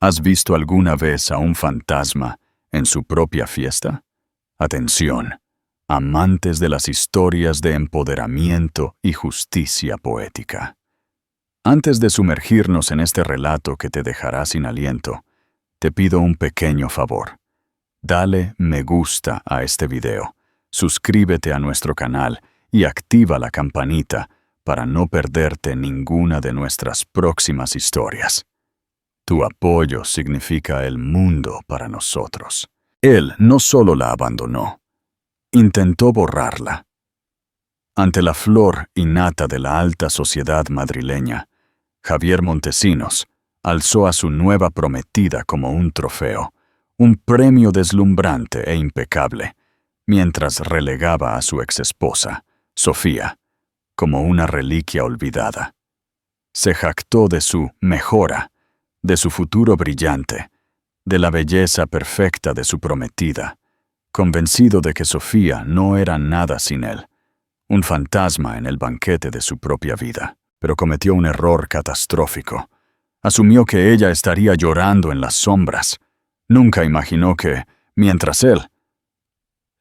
¿Has visto alguna vez a un fantasma en su propia fiesta? Atención, amantes de las historias de empoderamiento y justicia poética. Antes de sumergirnos en este relato que te dejará sin aliento, te pido un pequeño favor. Dale me gusta a este video, suscríbete a nuestro canal y activa la campanita para no perderte ninguna de nuestras próximas historias. Tu apoyo significa el mundo para nosotros. Él no solo la abandonó, intentó borrarla. Ante la flor innata de la alta sociedad madrileña, Javier Montesinos alzó a su nueva prometida como un trofeo, un premio deslumbrante e impecable, mientras relegaba a su exesposa, Sofía, como una reliquia olvidada. Se jactó de su mejora, de su futuro brillante, de la belleza perfecta de su prometida, convencido de que Sofía no era nada sin él, un fantasma en el banquete de su propia vida. Pero cometió un error catastrófico. Asumió que ella estaría llorando en las sombras. Nunca imaginó que, mientras él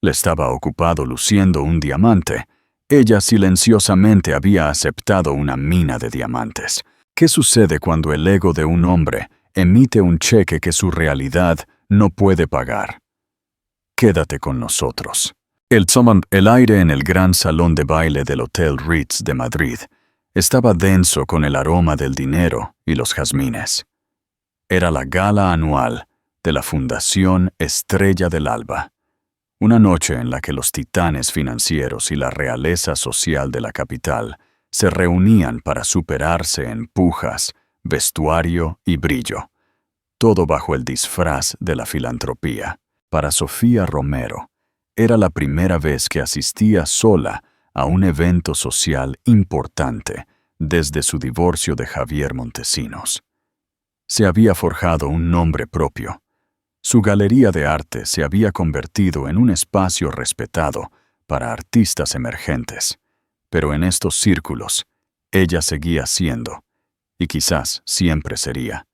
le estaba ocupado luciendo un diamante, ella silenciosamente había aceptado una mina de diamantes. ¿Qué sucede cuando el ego de un hombre emite un cheque que su realidad no puede pagar? Quédate con nosotros. El aire en el gran salón de baile del Hotel Ritz de Madrid estaba denso con el aroma del dinero y los jazmines. Era la gala anual de la Fundación Estrella del Alba, una noche en la que los titanes financieros y la realeza social de la capital se reunían para superarse en pujas, vestuario y brillo, todo bajo el disfraz de la filantropía. Para Sofía Romero, era la primera vez que asistía sola a un evento social importante desde su divorcio de Javier Montesinos. Se había forjado un nombre propio. Su galería de arte se había convertido en un espacio respetado para artistas emergentes, pero en estos círculos, ella seguía siendo, y quizás siempre sería,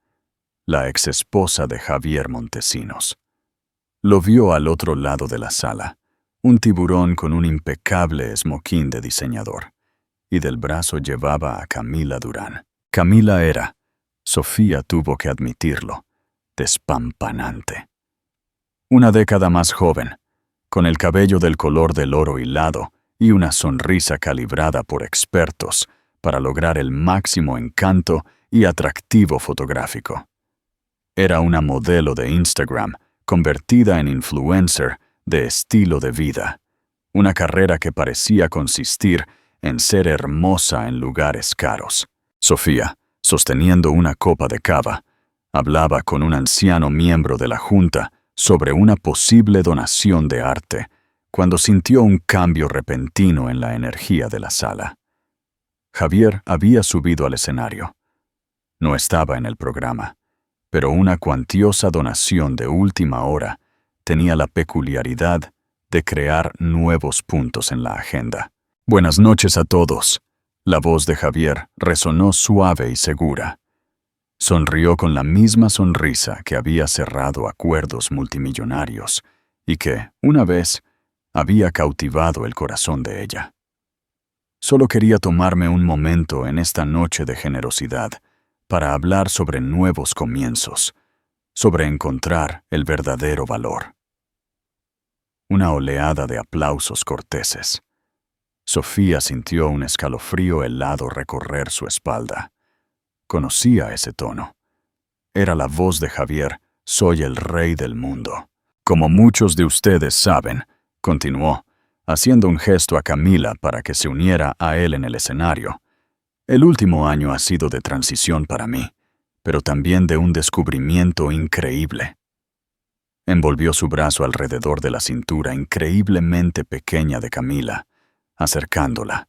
la exesposa de Javier Montesinos. Lo vio al otro lado de la sala, un tiburón con un impecable esmoquín de diseñador, y del brazo llevaba a Camila Durán. Camila era, Sofía tuvo que admitirlo, despampanante. Una década más joven, con el cabello del color del oro hilado y una sonrisa calibrada por expertos para lograr el máximo encanto y atractivo fotográfico. Era una modelo de Instagram convertida en influencer de estilo de vida, una carrera que parecía consistir en ser hermosa en lugares caros. Sofía, sosteniendo una copa de cava, hablaba con un anciano miembro de la junta sobre una posible donación de arte, cuando sintió un cambio repentino en la energía de la sala. Javier había subido al escenario. No estaba en el programa, pero una cuantiosa donación de última hora tenía la peculiaridad de crear nuevos puntos en la agenda. Buenas noches a todos. La voz de Javier resonó suave y segura. Sonrió con la misma sonrisa que había cerrado acuerdos multimillonarios y que, una vez, había cautivado el corazón de ella. Solo quería tomarme un momento en esta noche de generosidad para hablar sobre nuevos comienzos, sobre encontrar el verdadero valor. Una oleada de aplausos corteses. Sofía sintió un escalofrío helado recorrer su espalda. Conocía ese tono. Era la voz de Javier, soy el rey del mundo. Como muchos de ustedes saben, continuó, haciendo un gesto a Camila para que se uniera a él en el escenario. El último año ha sido de transición para mí, pero también de un descubrimiento increíble. Envolvió su brazo alrededor de la cintura increíblemente pequeña de Camila, acercándola.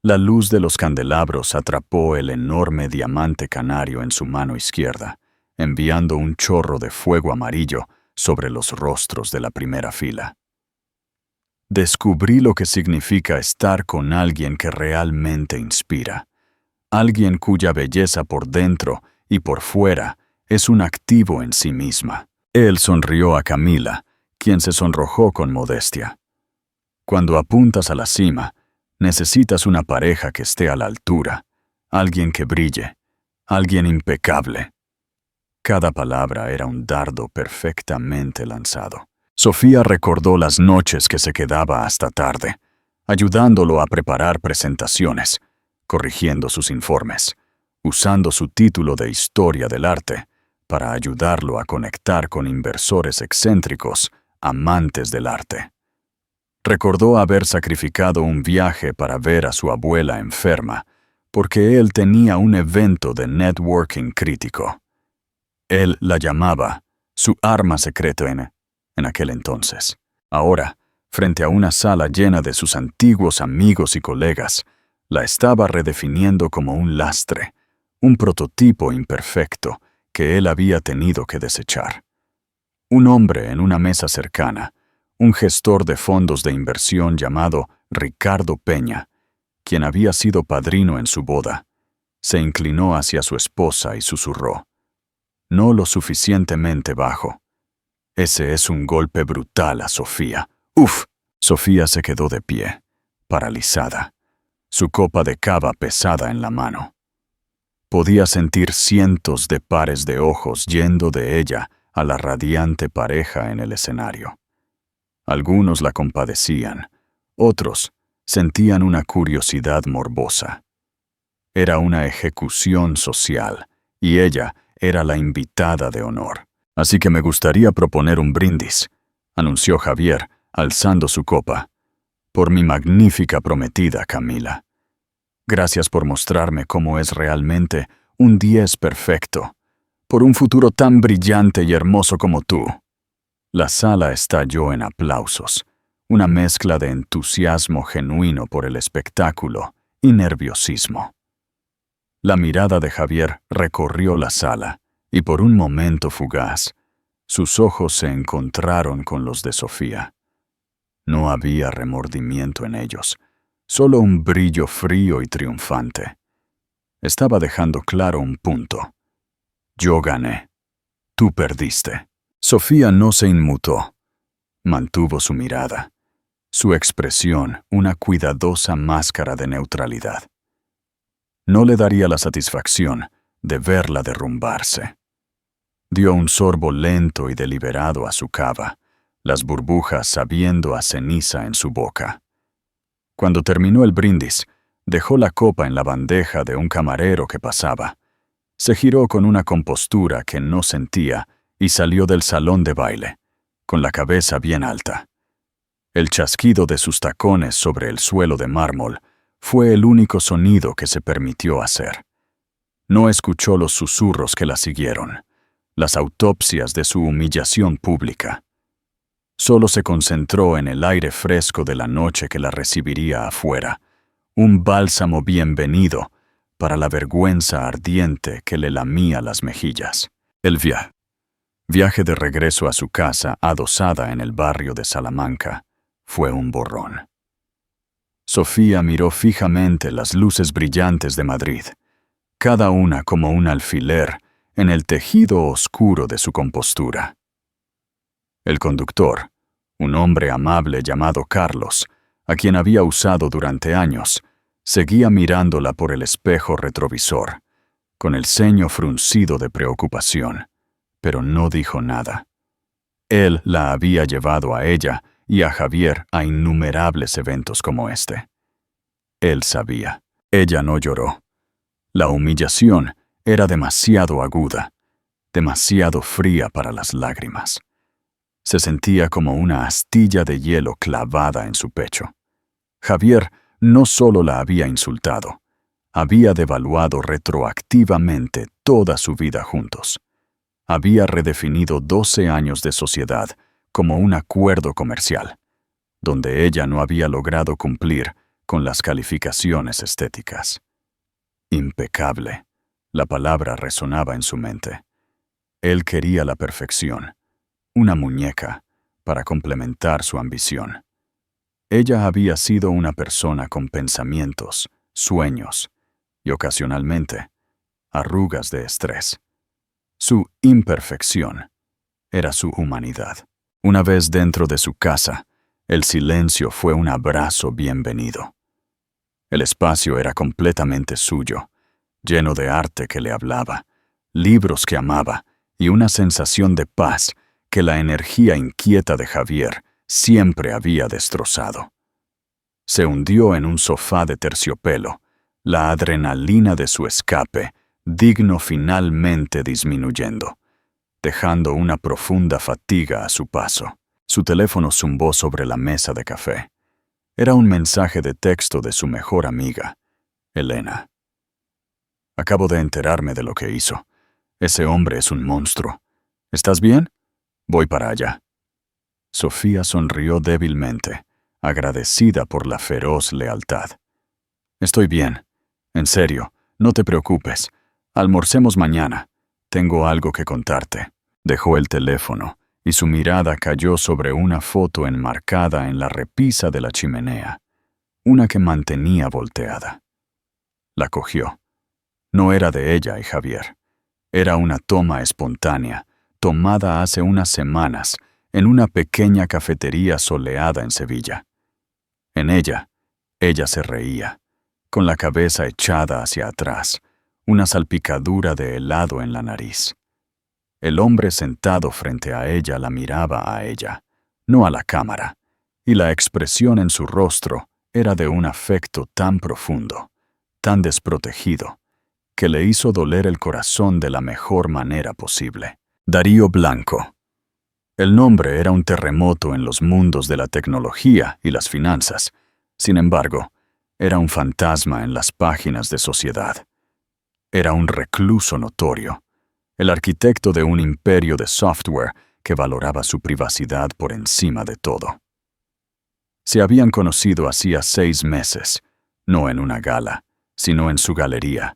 La luz de los candelabros atrapó el enorme diamante canario en su mano izquierda, enviando un chorro de fuego amarillo sobre los rostros de la primera fila. Descubrí lo que significa estar con alguien que realmente inspira, alguien cuya belleza por dentro y por fuera es un activo en sí misma. Él sonrió a Camila, quien se sonrojó con modestia. Cuando apuntas a la cima, necesitas una pareja que esté a la altura, alguien que brille, alguien impecable. Cada palabra era un dardo perfectamente lanzado. Sofía recordó las noches que se quedaba hasta tarde, ayudándolo a preparar presentaciones, corrigiendo sus informes, usando su título de Historia del Arte para ayudarlo a conectar con inversores excéntricos, amantes del arte. Recordó haber sacrificado un viaje para ver a su abuela enferma, porque él tenía un evento de networking crítico. Él la llamaba su arma secreta en aquel entonces. Ahora, frente a una sala llena de sus antiguos amigos y colegas, la estaba redefiniendo como un lastre, un prototipo imperfecto que él había tenido que desechar. Un hombre en una mesa cercana, un gestor de fondos de inversión llamado Ricardo Peña, quien había sido padrino en su boda, se inclinó hacia su esposa y susurró: «No lo suficientemente bajo. Ese es un golpe brutal a Sofía». ¡Uf! Sofía se quedó de pie, paralizada, su copa de cava pesada en la mano. Podía sentir cientos de pares de ojos yendo de ella a la radiante pareja en el escenario. Algunos la compadecían, otros sentían una curiosidad morbosa. Era una ejecución social, y ella era la invitada de honor. «Así que me gustaría proponer un brindis», anunció Javier, alzando su copa, «por mi magnífica prometida, Camila. Gracias por mostrarme cómo es realmente un 10 perfecto, por un futuro tan brillante y hermoso como tú». La sala estalló en aplausos, una mezcla de entusiasmo genuino por el espectáculo y nerviosismo. La mirada de Javier recorrió la sala, y por un momento fugaz, sus ojos se encontraron con los de Sofía. No había remordimiento en ellos, solo un brillo frío y triunfante. Estaba dejando claro un punto: yo gané, tú perdiste. Sofía no se inmutó. Mantuvo su mirada, su expresión una cuidadosa máscara de neutralidad. No le daría la satisfacción de verla derrumbarse. Dio un sorbo lento y deliberado a su cava, las burbujas sabiendo a ceniza en su boca. Cuando terminó el brindis, dejó la copa en la bandeja de un camarero que pasaba. Se giró con una compostura que no sentía y salió del salón de baile, con la cabeza bien alta. El chasquido de sus tacones sobre el suelo de mármol fue el único sonido que se permitió hacer. No escuchó los susurros que la siguieron, las autopsias de su humillación pública. Solo se concentró en el aire fresco de la noche que la recibiría afuera, un bálsamo bienvenido para la vergüenza ardiente que le lamía las mejillas. El viaje de regreso a su casa adosada en el barrio de Salamanca fue un borrón. Sofía miró fijamente las luces brillantes de Madrid, cada una como un alfiler en el tejido oscuro de su compostura. El conductor, un hombre amable llamado Carlos, a quien había usado durante años, seguía mirándola por el espejo retrovisor, con el ceño fruncido de preocupación, pero no dijo nada. Él la había llevado a ella y a Javier a innumerables eventos como este. Él sabía. Ella no lloró. La humillación era demasiado aguda, demasiado fría para las lágrimas. Se sentía como una astilla de hielo clavada en su pecho. Javier no solo la había insultado, había devaluado retroactivamente toda su vida juntos. Había redefinido 12 años de sociedad como un acuerdo comercial, donde ella no había logrado cumplir con las calificaciones estéticas. Impecable, la palabra resonaba en su mente. Él quería la perfección, una muñeca para complementar su ambición. Ella había sido una persona con pensamientos, sueños y, ocasionalmente, arrugas de estrés. Su imperfección era su humanidad. Una vez dentro de su casa, el silencio fue un abrazo bienvenido. El espacio era completamente suyo, lleno de arte que le hablaba, libros que amaba y una sensación de paz que la energía inquieta de Javier siempre había destrozado. Se hundió en un sofá de terciopelo, la adrenalina de su escape, digno finalmente disminuyendo, dejando una profunda fatiga a su paso. Su teléfono zumbó sobre la mesa de café. Era un mensaje de texto de su mejor amiga, Elena. Acabo de enterarme de lo que hizo. Ese hombre es un monstruo. ¿Estás bien? Voy para allá. Sofía sonrió débilmente, agradecida por la feroz lealtad. Estoy bien. En serio, no te preocupes. Almorcemos mañana. Tengo algo que contarte. Dejó el teléfono y su mirada cayó sobre una foto enmarcada en la repisa de la chimenea, una que mantenía volteada. La cogió. No era de ella y Javier. Era una toma espontánea, tomada hace unas semanas en una pequeña cafetería soleada en Sevilla. En ella se reía, con la cabeza echada hacia atrás, una salpicadura de helado en la nariz. El hombre sentado frente a ella la miraba a ella, no a la cámara, y la expresión en su rostro era de un afecto tan profundo, tan desprotegido, que le hizo doler el corazón de la mejor manera posible. Darío Blanco. El nombre era un terremoto en los mundos de la tecnología y las finanzas. Sin embargo, era un fantasma en las páginas de sociedad. Era un recluso notorio, el arquitecto de un imperio de software que valoraba su privacidad por encima de todo. Se habían conocido hacía 6 meses, no en una gala, sino en su galería.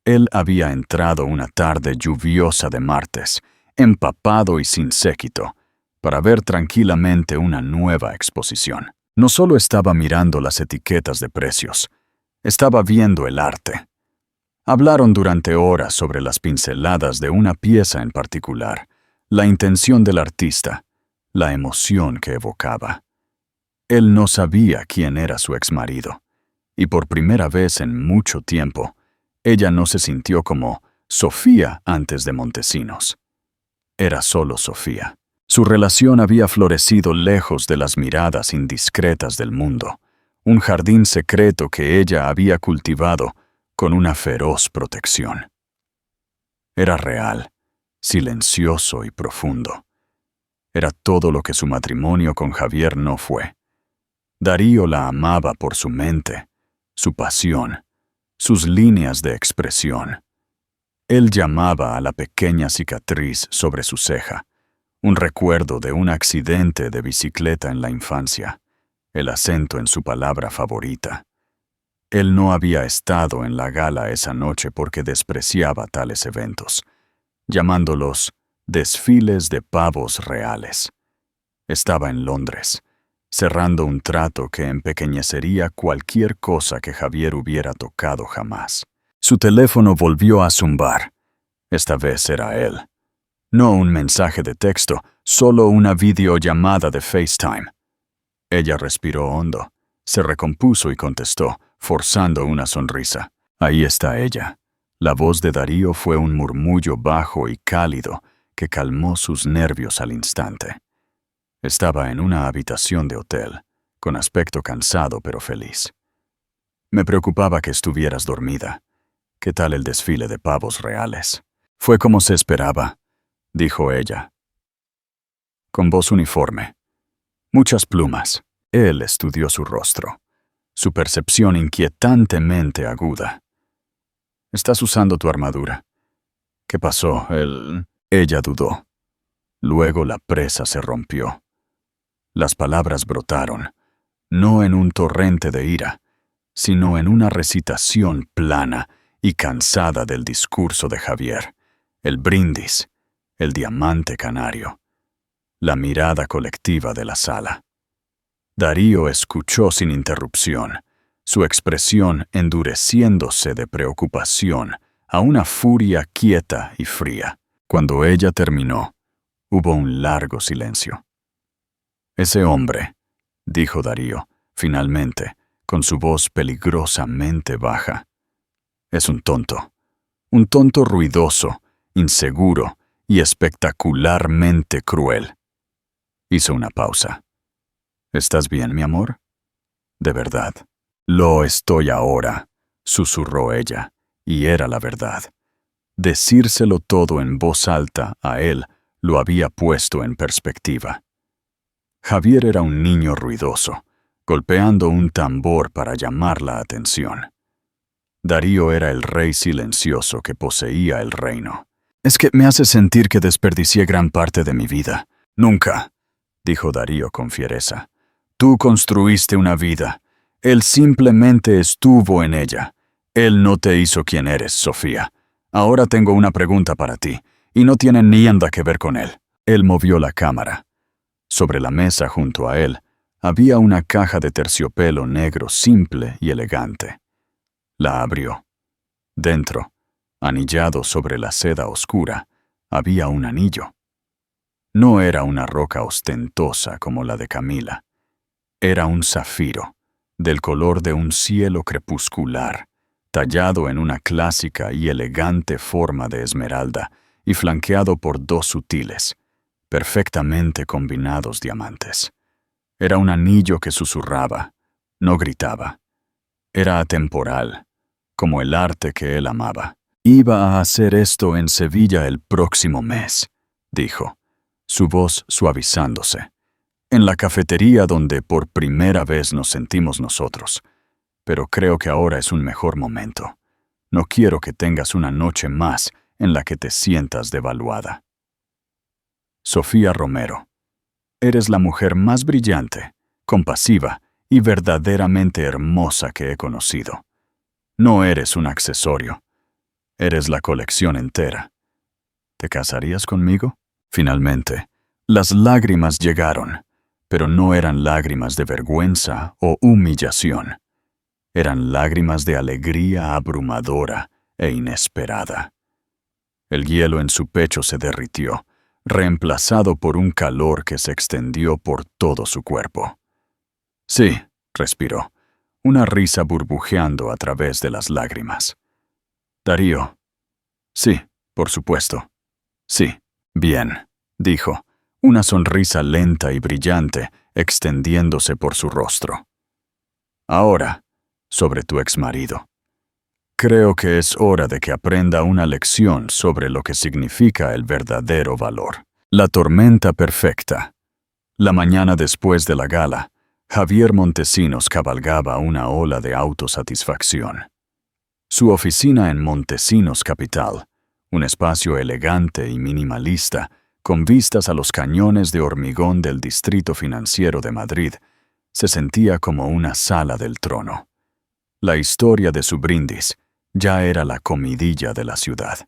Él había entrado una tarde lluviosa de martes, empapado y sin séquito, para ver tranquilamente una nueva exposición. No solo estaba mirando las etiquetas de precios, estaba viendo el arte. Hablaron durante horas sobre las pinceladas de una pieza en particular, la intención del artista, la emoción que evocaba. Él no sabía quién era su exmarido, y por primera vez en mucho tiempo, ella no se sintió como Sofía antes de Montesinos. Era solo Sofía. Su relación había florecido lejos de las miradas indiscretas del mundo, un jardín secreto que ella había cultivado con una feroz protección. Era real, silencioso y profundo. Era todo lo que su matrimonio con Javier no fue. Darío la amaba por su mente, su pasión, sus líneas de expresión. Él llamaba a la pequeña cicatriz sobre su ceja, un recuerdo de un accidente de bicicleta en la infancia, el acento en su palabra favorita. Él no había estado en la gala esa noche porque despreciaba tales eventos, llamándolos desfiles de pavos reales. Estaba en Londres, cerrando un trato que empequeñecería cualquier cosa que Javier hubiera tocado jamás. Su teléfono volvió a zumbar. Esta vez era él. No un mensaje de texto, solo una videollamada de FaceTime. Ella respiró hondo, se recompuso y contestó, forzando una sonrisa. Ahí está ella. La voz de Darío fue un murmullo bajo y cálido que calmó sus nervios al instante. Estaba en una habitación de hotel, con aspecto cansado pero feliz. Me preocupaba que estuvieras dormida. ¿Qué tal el desfile de pavos reales? Fue como se esperaba, dijo ella, con voz uniforme. Muchas plumas. Él estudió su rostro, su percepción inquietantemente aguda. Estás usando tu armadura. ¿Qué pasó? Ella dudó. Luego la presa se rompió. Las palabras brotaron, no en un torrente de ira, sino en una recitación plana y cansada del discurso de Javier, el brindis, el diamante canario, la mirada colectiva de la sala. Darío escuchó sin interrupción, su expresión endureciéndose de preocupación a una furia quieta y fría. Cuando ella terminó, hubo un largo silencio. «Ese hombre», dijo Darío, finalmente, con su voz peligrosamente baja, «es un tonto ruidoso, inseguro y espectacularmente cruel». Hizo una pausa. «¿Estás bien, mi amor?» «De verdad». «Lo estoy ahora», susurró ella, y era la verdad. Decírselo todo en voz alta a él lo había puesto en perspectiva. Javier era un niño ruidoso, golpeando un tambor para llamar la atención. Darío era el rey silencioso que poseía el reino. «Es que me hace sentir que desperdicié gran parte de mi vida». «Nunca», dijo Darío con fiereza. «Tú construiste una vida. Él simplemente estuvo en ella. Él no te hizo quien eres, Sofía. Ahora tengo una pregunta para ti, y no tiene ni nada que ver con él». Él movió la cámara. Sobre la mesa junto a él había una caja de terciopelo negro simple y elegante. La abrió. Dentro, anillado sobre la seda oscura, había un anillo. No era una roca ostentosa como la de Camila. Era un zafiro, del color de un cielo crepuscular, tallado en una clásica y elegante forma de esmeralda y flanqueado por dos sutiles, perfectamente combinados diamantes. Era un anillo que susurraba, no gritaba. Era atemporal, como el arte que él amaba. «Iba a hacer esto en Sevilla el próximo mes», dijo, su voz suavizándose. «En la cafetería donde por primera vez nos sentimos nosotros. Pero creo que ahora es un mejor momento. No quiero que tengas una noche más en la que te sientas devaluada». Sofía Romero, eres la mujer más brillante, compasiva y verdaderamente hermosa que he conocido. No eres un accesorio. Eres la colección entera. ¿Te casarías conmigo? Finalmente, las lágrimas llegaron, pero no eran lágrimas de vergüenza o humillación. Eran lágrimas de alegría abrumadora e inesperada. El hielo en su pecho se derritió, reemplazado por un calor que se extendió por todo su cuerpo. «Sí», respiró, una risa burbujeando a través de las lágrimas. «Darío». «Sí, por supuesto». «Sí». «Bien», dijo, una sonrisa lenta y brillante extendiéndose por su rostro. «Ahora, sobre tu exmarido. Creo que es hora de que aprenda una lección sobre lo que significa el verdadero valor». La tormenta perfecta. La mañana después de la gala, Javier Montesinos cabalgaba una ola de autosatisfacción. Su oficina en Montesinos Capital, un espacio elegante y minimalista, con vistas a los cañones de hormigón del Distrito Financiero de Madrid, se sentía como una sala del trono. La historia de su brindis ya era la comidilla de la ciudad.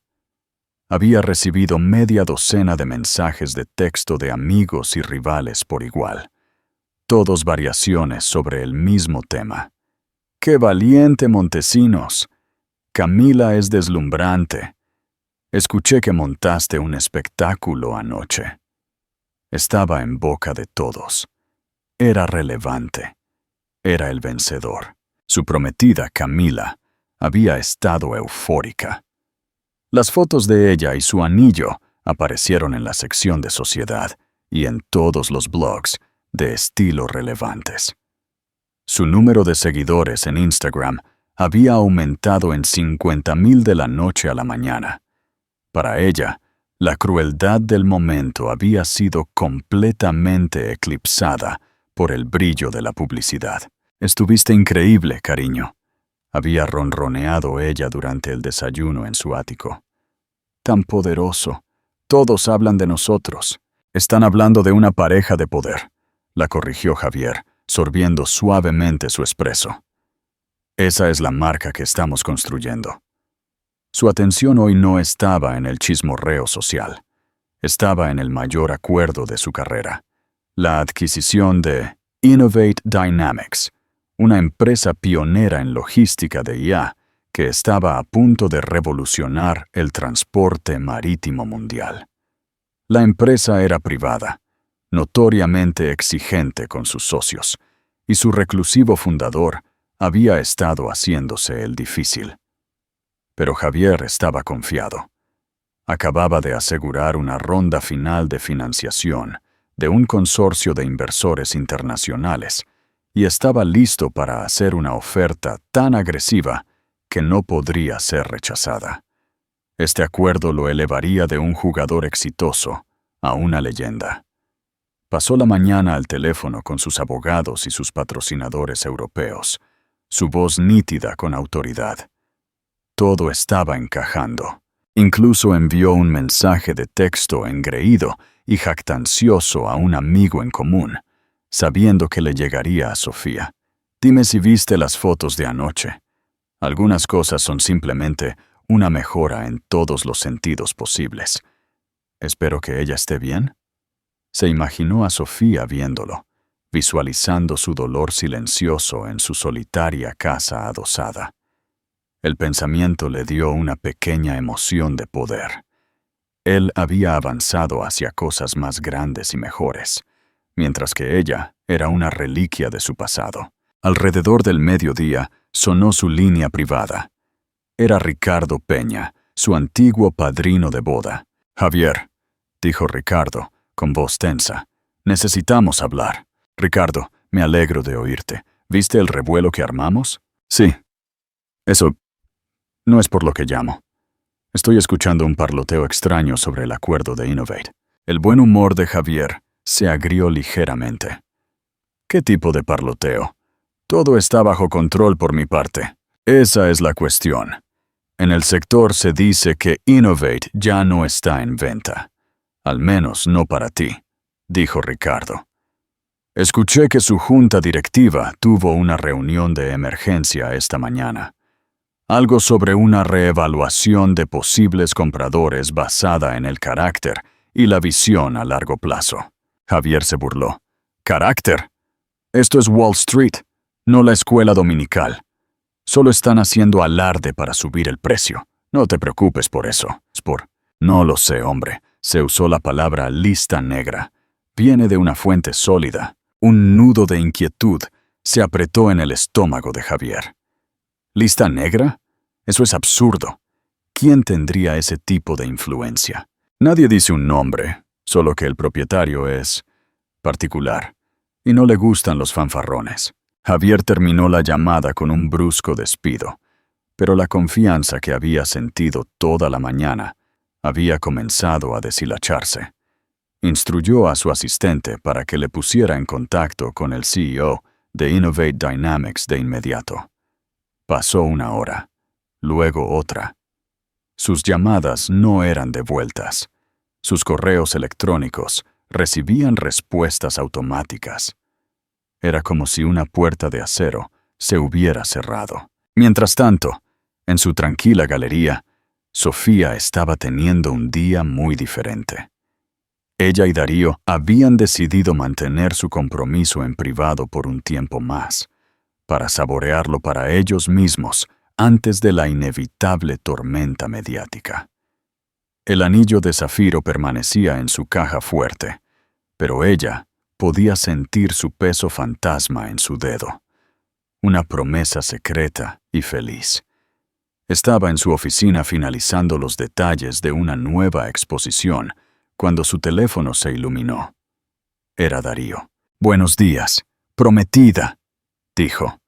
Había recibido media docena de mensajes de texto de amigos y rivales por igual, todos variaciones sobre el mismo tema. «¡Qué valiente, Montesinos! Camila es deslumbrante. Escuché que montaste un espectáculo anoche». Estaba en boca de todos. Era relevante. Era el vencedor. Su prometida, Camila, había estado eufórica. Las fotos de ella y su anillo aparecieron en la sección de sociedad y en todos los blogs de estilo relevantes. Su número de seguidores en Instagram había aumentado en 50,000 de la noche a la mañana. Para ella, la crueldad del momento había sido completamente eclipsada por el brillo de la publicidad. «Estuviste increíble, cariño», había ronroneado ella durante el desayuno en su ático. «Tan poderoso. Todos hablan de nosotros». «Están hablando de una pareja de poder», la corrigió Javier, sorbiendo suavemente su espresso. «Esa es la marca que estamos construyendo». Su atención hoy no estaba en el chismorreo social. Estaba en el mayor acuerdo de su carrera: la adquisición de Innovate Dynamics, una empresa pionera en logística de IA que estaba a punto de revolucionar el transporte marítimo mundial. La empresa era privada, notoriamente exigente con sus socios, y su reclusivo fundador había estado haciéndose el difícil. Pero Javier estaba confiado. Acababa de asegurar una ronda final de financiación de un consorcio de inversores internacionales y estaba listo para hacer una oferta tan agresiva que no podría ser rechazada. Este acuerdo lo elevaría de un jugador exitoso a una leyenda. Pasó la mañana al teléfono con sus abogados y sus patrocinadores europeos, su voz nítida con autoridad. Todo estaba encajando. Incluso envió un mensaje de texto engreído y jactancioso a un amigo en común, sabiendo que le llegaría a Sofía. Dime si viste las fotos de anoche. Algunas cosas son simplemente una mejora en todos los sentidos posibles. Espero que ella esté bien. Se imaginó a Sofía viéndolo, visualizando su dolor silencioso en su solitaria casa adosada. El pensamiento le dio una pequeña emoción de poder. Él había avanzado hacia cosas más grandes y mejores, mientras que ella era una reliquia de su pasado. Alrededor del mediodía sonó su línea privada. Era Ricardo Peña, su antiguo padrino de boda. «Javier», dijo Ricardo, con voz tensa, «necesitamos hablar». «Ricardo, me alegro de oírte. ¿Viste el revuelo que armamos?» «Sí. Eso no es por lo que llamo. Estoy escuchando un parloteo extraño sobre el acuerdo de Innovate». El buen humor de Javier se agrió ligeramente. «¿Qué tipo de parloteo? Todo está bajo control por mi parte. Esa es la cuestión. En el sector se dice que Innovate ya no está en venta. Al menos no para ti», dijo Ricardo. «Escuché que su junta directiva tuvo una reunión de emergencia esta mañana. Algo sobre una reevaluación de posibles compradores basada en el carácter y la visión a largo plazo». Javier se burló. «¿Carácter? Esto es Wall Street, no la escuela dominical. Solo están haciendo alarde para subir el precio. No te preocupes por eso. No lo sé, hombre. Se usó la palabra lista negra. Viene de una fuente sólida. Un nudo de inquietud se apretó en el estómago de Javier. ¿Lista negra? Eso es absurdo. ¿Quién tendría ese tipo de influencia? Nadie dice un nombre, solo que el propietario es particular y no le gustan los fanfarrones. Javier terminó la llamada con un brusco despido, pero la confianza que había sentido toda la mañana había comenzado a deshilacharse. Instruyó a su asistente para que le pusiera en contacto con el CEO de Innovate Dynamics de inmediato. Pasó una hora, luego otra. Sus llamadas no eran devueltas. Sus correos electrónicos recibían respuestas automáticas. Era como si una puerta de acero se hubiera cerrado. Mientras tanto, en su tranquila galería, Sofía estaba teniendo un día muy diferente. Ella y Darío habían decidido mantener su compromiso en privado por un tiempo más, para saborearlo para ellos mismos antes de la inevitable tormenta mediática. El anillo de zafiro permanecía en su caja fuerte, pero ella podía sentir su peso fantasma en su dedo. Una promesa secreta y feliz. Estaba en su oficina finalizando los detalles de una nueva exposición cuando su teléfono se iluminó. Era Darío. «Buenos días, prometida», dijo.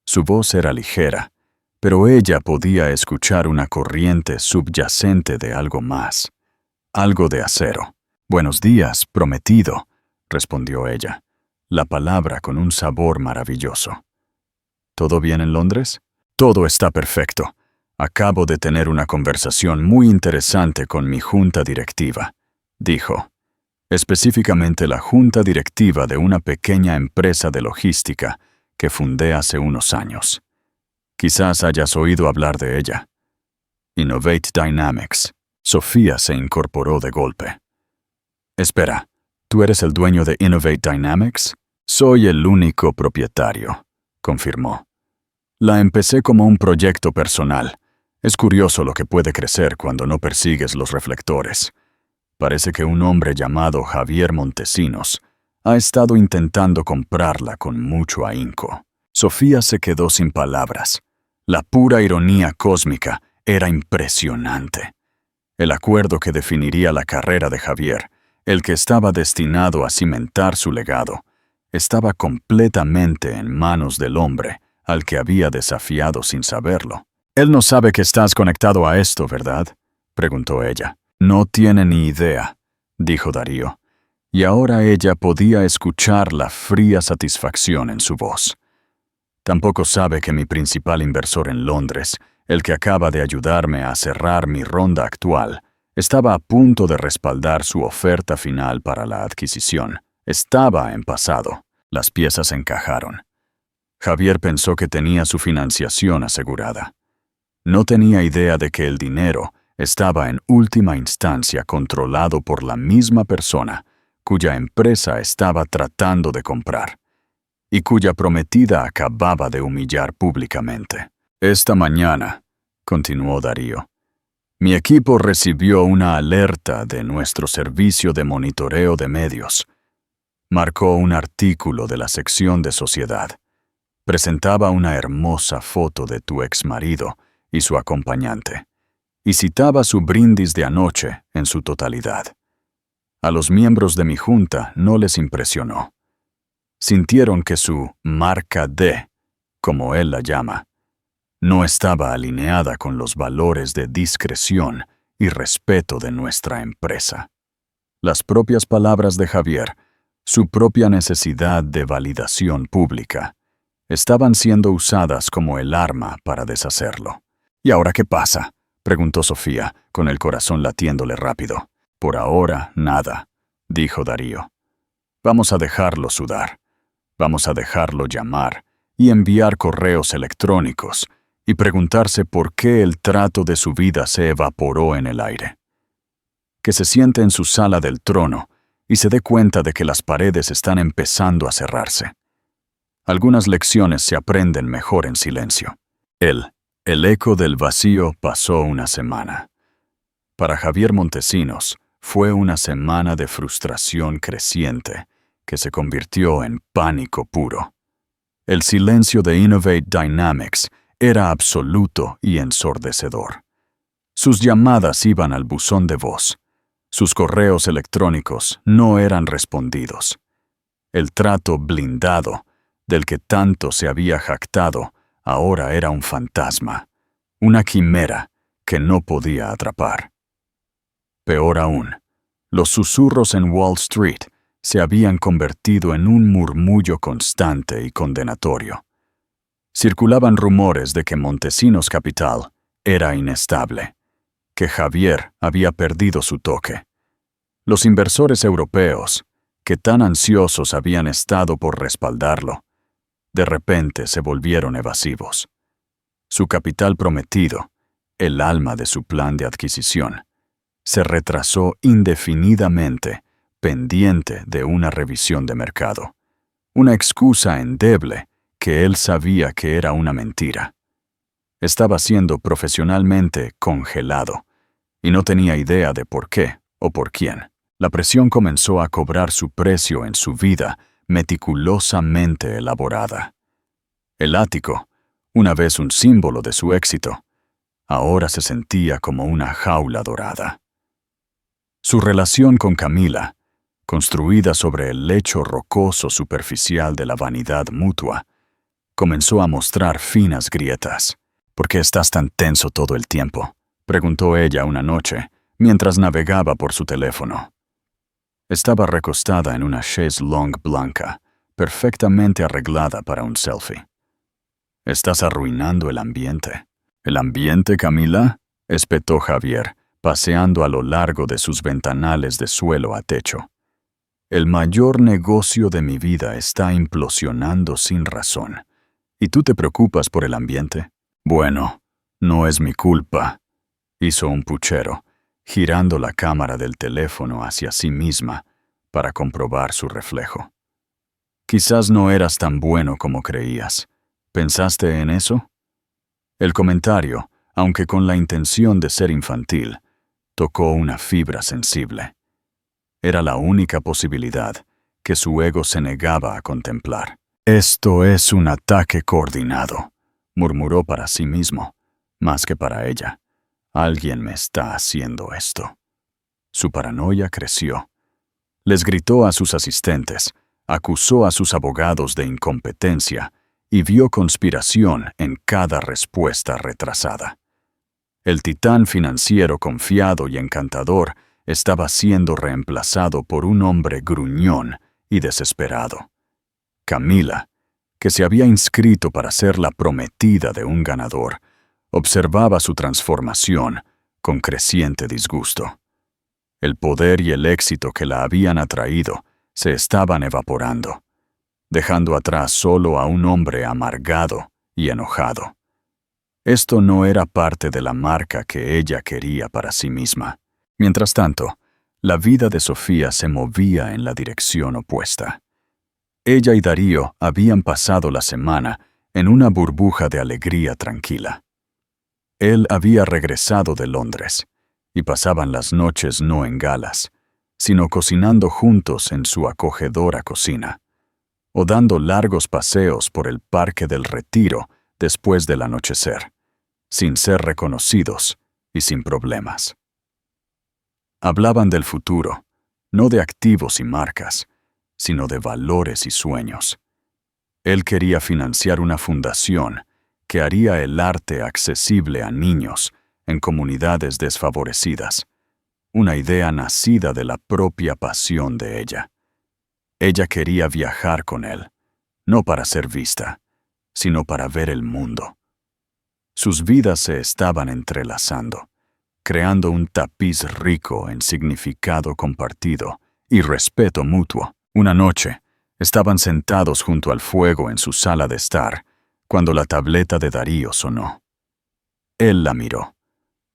Su voz era ligera, pero ella podía escuchar una corriente subyacente de algo más, algo de acero. «Buenos días, prometido», respondió ella, la palabra con un sabor maravilloso. «¿Todo bien en Londres?» «Todo está perfecto. Acabo de tener una conversación muy interesante con mi junta directiva», dijo. «Específicamente la junta directiva de una pequeña empresa de logística que fundé hace unos años. Quizás hayas oído hablar de ella. Innovate Dynamics». Sofía se incorporó de golpe. «Espera, ¿tú eres el dueño de Innovate Dynamics?» «Soy el único propietario», confirmó. La empecé como un proyecto personal. Es curioso lo que puede crecer cuando no persigues los reflectores. Parece que un hombre llamado Javier Montesinos ha estado intentando comprarla con mucho ahínco. Sofía se quedó sin palabras. La pura ironía cósmica era impresionante. El acuerdo que definiría la carrera de Javier, el que estaba destinado a cimentar su legado, estaba completamente en manos del hombre al que había desafiado sin saberlo. «Él no sabe que estás conectado a esto, ¿verdad?», preguntó ella. «No tiene ni idea», dijo Darío, y ahora ella podía escuchar la fría satisfacción en su voz. «Tampoco sabe que mi principal inversor en Londres, el que acaba de ayudarme a cerrar mi ronda actual, estaba a punto de respaldar su oferta final para la adquisición. Estaba en pasado. Las piezas encajaron. Javier pensó que tenía su financiación asegurada. No tenía idea de que el dinero estaba en última instancia controlado por la misma persona cuya empresa estaba tratando de comprar y cuya prometida acababa de humillar públicamente. «Esta mañana», continuó Darío, «mi equipo recibió una alerta de nuestro servicio de monitoreo de medios. Marcó un artículo de la sección de sociedad. Presentaba una hermosa foto de tu exmarido y su acompañante, y citaba su brindis de anoche en su totalidad. A los miembros de mi junta no les impresionó. Sintieron que su marca D, como él la llama, no estaba alineada con los valores de discreción y respeto de nuestra empresa». Las propias palabras de Javier, su propia necesidad de validación pública, estaban siendo usadas como el arma para deshacerlo. «¿Y ahora qué pasa?», preguntó Sofía, con el corazón latiéndole rápido. «Por ahora, nada», dijo Darío. «Vamos a dejarlo sudar. Vamos a dejarlo llamar y enviar correos electrónicos y preguntarse por qué el trato de su vida se evaporó en el aire. Que se siente en su sala del trono y se dé cuenta de que las paredes están empezando a cerrarse. Algunas lecciones se aprenden mejor en silencio». El eco del vacío pasó una semana. Para Javier Montesinos fue una semana de frustración creciente que se convirtió en pánico puro. El silencio de Innovate Dynamics era absoluto y ensordecedor. Sus llamadas iban al buzón de voz. Sus correos electrónicos no eran respondidos. El trato blindado, del que tanto se había jactado, ahora era un fantasma, una quimera que no podía atrapar. Peor aún, los susurros en Wall Street se habían convertido en un murmullo constante y condenatorio. Circulaban rumores de que Montesinos Capital era inestable, que Javier había perdido su toque. Los inversores europeos, que tan ansiosos habían estado por respaldarlo, de repente se volvieron evasivos. Su capital prometido, el alma de su plan de adquisición, se retrasó indefinidamente, pendiente de una revisión de mercado. Una excusa endeble que él sabía que era una mentira. Estaba siendo profesionalmente congelado, y no tenía idea de por qué o por quién. La presión comenzó a cobrar su precio en su vida meticulosamente elaborada. El ático, una vez un símbolo de su éxito, ahora se sentía como una jaula dorada. Su relación con Camila, construida sobre el lecho rocoso superficial de la vanidad mutua, comenzó a mostrar finas grietas. «¿Por qué estás tan tenso todo el tiempo?», preguntó ella una noche, mientras navegaba por su teléfono. Estaba recostada en una chaise longue blanca, perfectamente arreglada para un selfie. «Estás arruinando el ambiente». «¿El ambiente, Camila?», espetó Javier, paseando a lo largo de sus ventanales de suelo a techo. «El mayor negocio de mi vida está implosionando sin razón. ¿Y tú te preocupas por el ambiente?». «Bueno, no es mi culpa», hizo un puchero, girando la cámara del teléfono hacia sí misma para comprobar su reflejo. «Quizás no eras tan bueno como creías. ¿Pensaste en eso?». El comentario, aunque con la intención de ser infantil, tocó una fibra sensible. Era la única posibilidad que su ego se negaba a contemplar. «Esto es un ataque coordinado», murmuró para sí mismo, más que para ella. «Alguien me está haciendo esto». Su paranoia creció. Les gritó a sus asistentes, acusó a sus abogados de incompetencia y vio conspiración en cada respuesta retrasada. El titán financiero confiado y encantador estaba siendo reemplazado por un hombre gruñón y desesperado. Camila, que se había inscrito para ser la prometida de un ganador, observaba su transformación con creciente disgusto. El poder y el éxito que la habían atraído se estaban evaporando, dejando atrás solo a un hombre amargado y enojado. Esto no era parte de la marca que ella quería para sí misma. Mientras tanto, la vida de Sofía se movía en la dirección opuesta. Ella y Darío habían pasado la semana en una burbuja de alegría tranquila. Él había regresado de Londres, y pasaban las noches no en galas, sino cocinando juntos en su acogedora cocina, o dando largos paseos por el Parque del Retiro después del anochecer, sin ser reconocidos y sin problemas. Hablaban del futuro, no de activos y marcas, sino de valores y sueños. Él quería financiar una fundación que haría el arte accesible a niños en comunidades desfavorecidas, una idea nacida de la propia pasión de ella. Ella quería viajar con él, no para ser vista, sino para ver el mundo. Sus vidas se estaban entrelazando, creando un tapiz rico en significado compartido y respeto mutuo. Una noche, estaban sentados junto al fuego en su sala de estar, cuando la tableta de Darío sonó. Él la miró,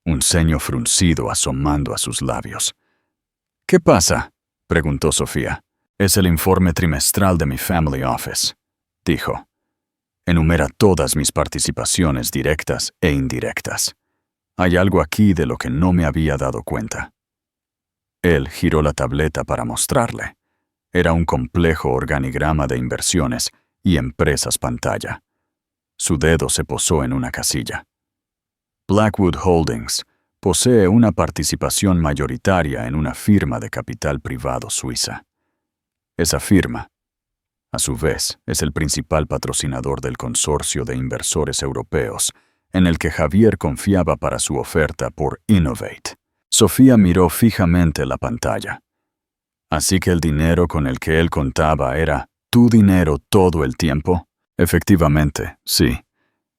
un ceño fruncido asomando a sus labios. «¿Qué pasa?», preguntó Sofía. «Es el informe trimestral de mi family office», dijo. «Enumera todas mis participaciones directas e indirectas. Hay algo aquí de lo que no me había dado cuenta». Él giró la tableta para mostrarle. Era un complejo organigrama de inversiones y empresas pantalla. Su dedo se posó en una casilla. Blackwood Holdings posee una participación mayoritaria en una firma de capital privado suiza. Esa firma, a su vez, es el principal patrocinador del consorcio de inversores europeos, en el que Javier confiaba para su oferta por Innovate. Sofía miró fijamente la pantalla. ¿Así que el dinero con el que él contaba era tu dinero todo el tiempo? Efectivamente, sí.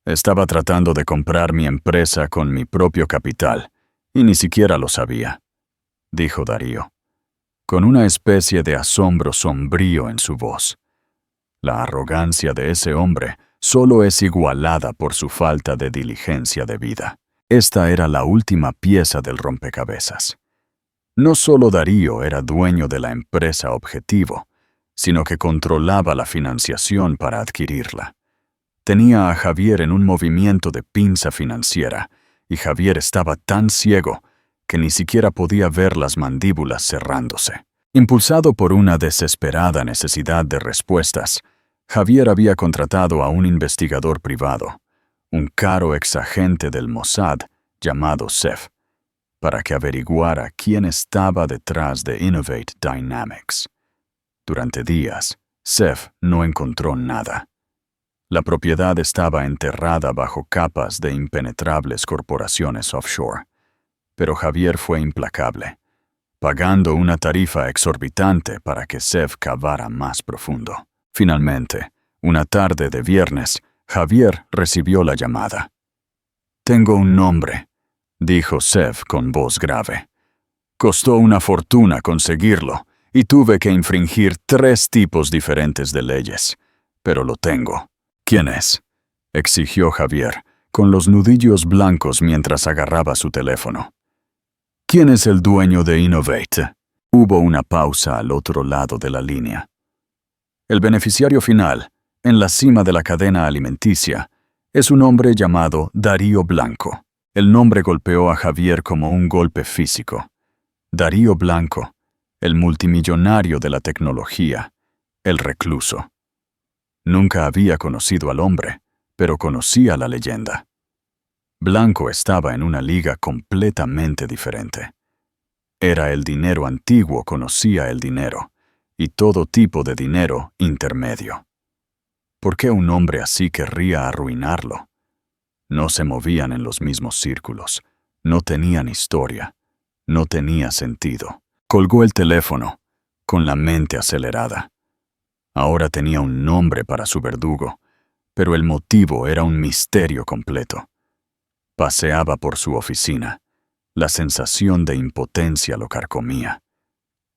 Estaba tratando de comprar mi empresa con mi propio capital, y ni siquiera lo sabía, dijo Darío, con una especie de asombro sombrío en su voz. La arrogancia de ese hombre solo es igualada por su falta de diligencia debida. Esta era la última pieza del rompecabezas. No solo Darío era dueño de la empresa objetivo, sino que controlaba la financiación para adquirirla. Tenía a Javier en un movimiento de pinza financiera, y Javier estaba tan ciego que ni siquiera podía ver las mandíbulas cerrándose. Impulsado por una desesperada necesidad de respuestas, Javier había contratado a un investigador privado, un caro exagente del Mossad llamado Sef, para que averiguara quién estaba detrás de Innovate Dynamics. Durante días, Sef no encontró nada. La propiedad estaba enterrada bajo capas de impenetrables corporaciones offshore, pero Javier fue implacable, pagando una tarifa exorbitante para que Sef cavara más profundo. Finalmente, una tarde de viernes, Javier recibió la llamada. «Tengo un nombre», dijo Sef con voz grave. «Costó una fortuna conseguirlo, y tuve que infringir 3 tipos diferentes de leyes, pero lo tengo». «¿Quién es?», exigió Javier, con los nudillos blancos mientras agarraba su teléfono. «¿Quién es el dueño de Innovate?». Hubo una pausa al otro lado de la línea. «El beneficiario final, en la cima de la cadena alimenticia, Es un hombre llamado Darío Blanco. El nombre golpeó a Javier como un golpe físico. Darío Blanco, el multimillonario de la tecnología, el recluso. Nunca había conocido al hombre, pero conocía la leyenda. Blanco estaba en una liga completamente diferente. Era el dinero antiguo, conocía el dinero, y todo tipo de dinero intermedio. ¿Por qué un hombre así querría arruinarlo? No se movían en los mismos círculos, no tenían historia, no tenía sentido. Colgó el teléfono, con la mente acelerada. Ahora tenía un nombre para su verdugo, pero el motivo era un misterio completo. Paseaba por su oficina. La sensación de impotencia lo carcomía.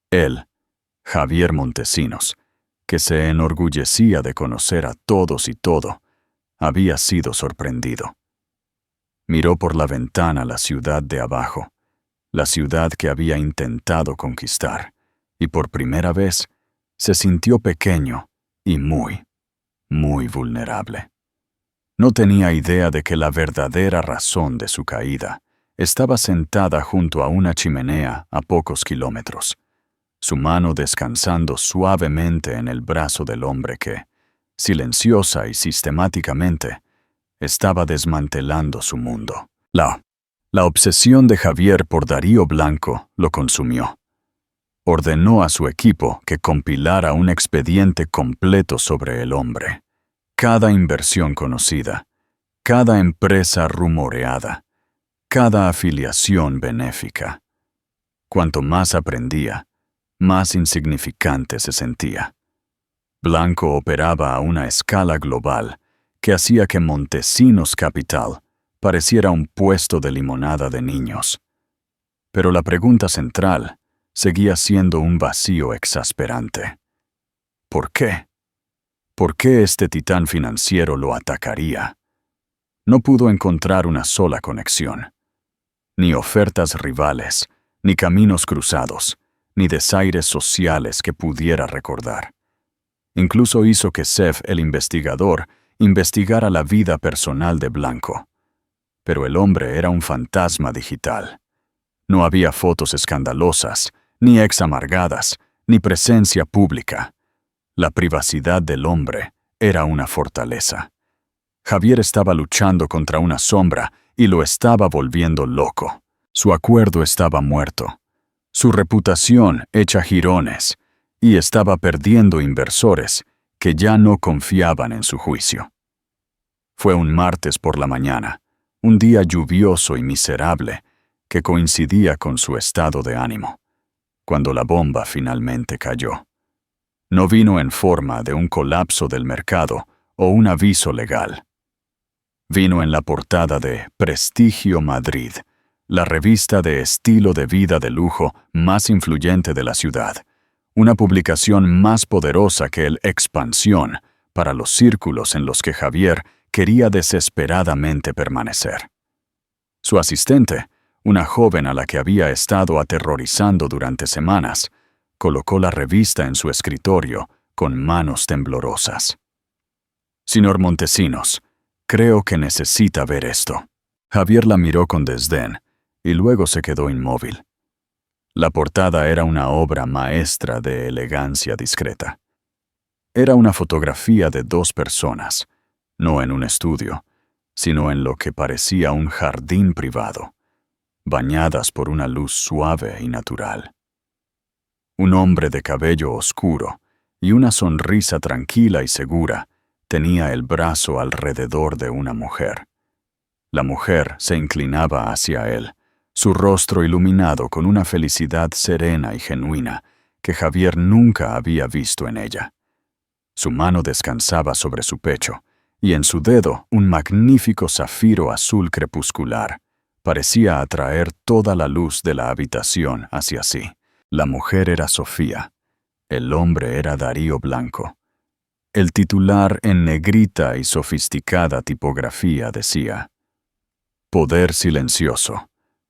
Él, Javier Montesinos, que se enorgullecía de conocer a todos y todo, había sido sorprendido. Miró por la ventana la ciudad de abajo, la ciudad que había intentado conquistar, y por primera vez se sintió pequeño y muy vulnerable. No tenía idea de que la verdadera razón de su caída estaba sentada junto a una chimenea a pocos kilómetros, su mano descansando suavemente en el brazo del hombre que, silenciosa y sistemáticamente, estaba desmantelando su mundo. La obsesión de Javier por Darío Blanco lo consumió. Ordenó a su equipo que compilara un expediente completo sobre el hombre. Cada inversión conocida, cada empresa rumoreada, cada afiliación benéfica. Cuanto más aprendía, más insignificante se sentía. Blanco operaba a una escala global que hacía que Montesinos Capital pareciera un puesto de limonada de niños. Pero la pregunta central seguía siendo un vacío exasperante. ¿Por qué? ¿Por qué este titán financiero lo atacaría? No pudo encontrar una sola conexión. Ni ofertas rivales, ni caminos cruzados, ni desaires sociales que pudiera recordar. Incluso hizo que Sef, el investigador, investigara la vida personal de Blanco. Pero el hombre era un fantasma digital. No había fotos escandalosas, ni ex amargadas, ni presencia pública. La privacidad del hombre era una fortaleza. Javier estaba luchando contra una sombra y lo estaba volviendo loco. Su acuerdo estaba muerto, su reputación hecha jirones, y estaba perdiendo inversores que ya no confiaban en su juicio. Fue un martes por la mañana, un día lluvioso y miserable que coincidía con su estado de ánimo, cuando la bomba finalmente cayó. No vino en forma de un colapso del mercado o un aviso legal. Vino en la portada de Prestigio Madrid, la revista de estilo de vida de lujo más influyente de la ciudad, una publicación más poderosa que el Expansión para los círculos en los que Javier quería desesperadamente permanecer. Su asistente, una joven a la que había estado aterrorizando durante semanas, colocó la revista en su escritorio con manos temblorosas. «Señor Montesinos, creo que necesita ver esto». Javier la miró con desdén y luego se quedó inmóvil. La portada era una obra maestra de elegancia discreta. Era una fotografía de dos personas, no en un estudio, sino en lo que parecía un jardín privado, bañadas por una luz suave y natural. Un hombre de cabello oscuro y una sonrisa tranquila y segura tenía el brazo alrededor de una mujer. La mujer se inclinaba hacia él, su rostro iluminado con una felicidad serena y genuina que Javier nunca había visto en ella. Su mano descansaba sobre su pecho, y en su dedo un magnífico zafiro azul crepuscular parecía atraer toda la luz de la habitación hacia sí. La mujer era Sofía, el hombre era Darío Blanco. El titular en negrita y sofisticada tipografía decía: «Poder silencioso.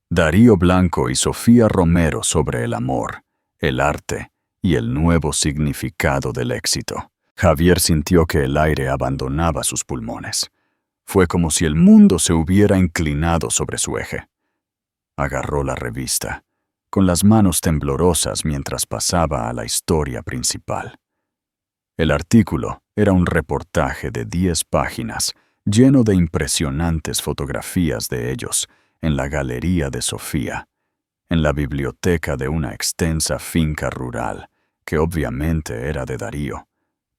Darío Blanco y Sofía Romero sobre el amor, el arte y el nuevo significado del éxito». Javier sintió que el aire abandonaba sus pulmones. Fue como si el mundo se hubiera inclinado sobre su eje. Agarró la revista, con las manos temblorosas mientras pasaba a la historia principal. El artículo era un reportaje de 10 páginas, lleno de impresionantes fotografías de ellos, en la Galería de Sofía, en la biblioteca de una extensa finca rural, que obviamente era de Darío,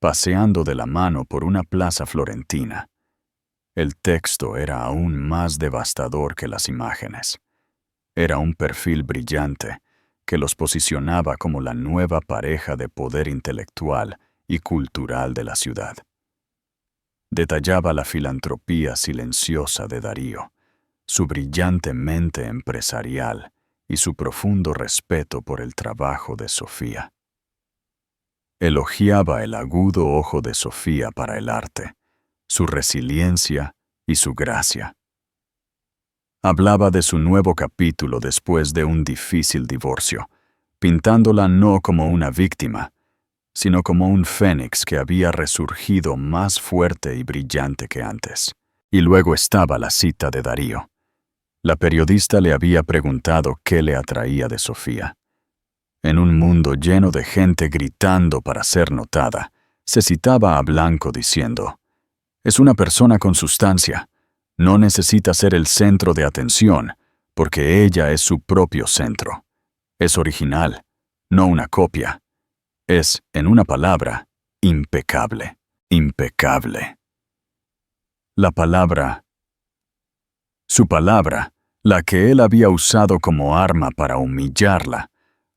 paseando de la mano por una plaza florentina. El texto era aún más devastador que las imágenes. Era un perfil brillante que los posicionaba como la nueva pareja de poder intelectual y cultural de la ciudad. Detallaba la filantropía silenciosa de Darío, su brillante mente empresarial y su profundo respeto por el trabajo de Sofía. Elogiaba el agudo ojo de Sofía para el arte, su resiliencia y su gracia. Hablaba de su nuevo capítulo después de un difícil divorcio, pintándola no como una víctima, sino como un fénix que había resurgido más fuerte y brillante que antes. Y luego estaba la cita de Darío. La periodista le había preguntado qué le atraía de Sofía. En un mundo lleno de gente gritando para ser notada, se citaba a Blanco diciendo: «Es una persona con sustancia. No necesita ser el centro de atención, porque ella es su propio centro. Es original, no una copia. Es, en una palabra, impecable. Impecable». Su palabra, la que él había usado como arma para humillarla,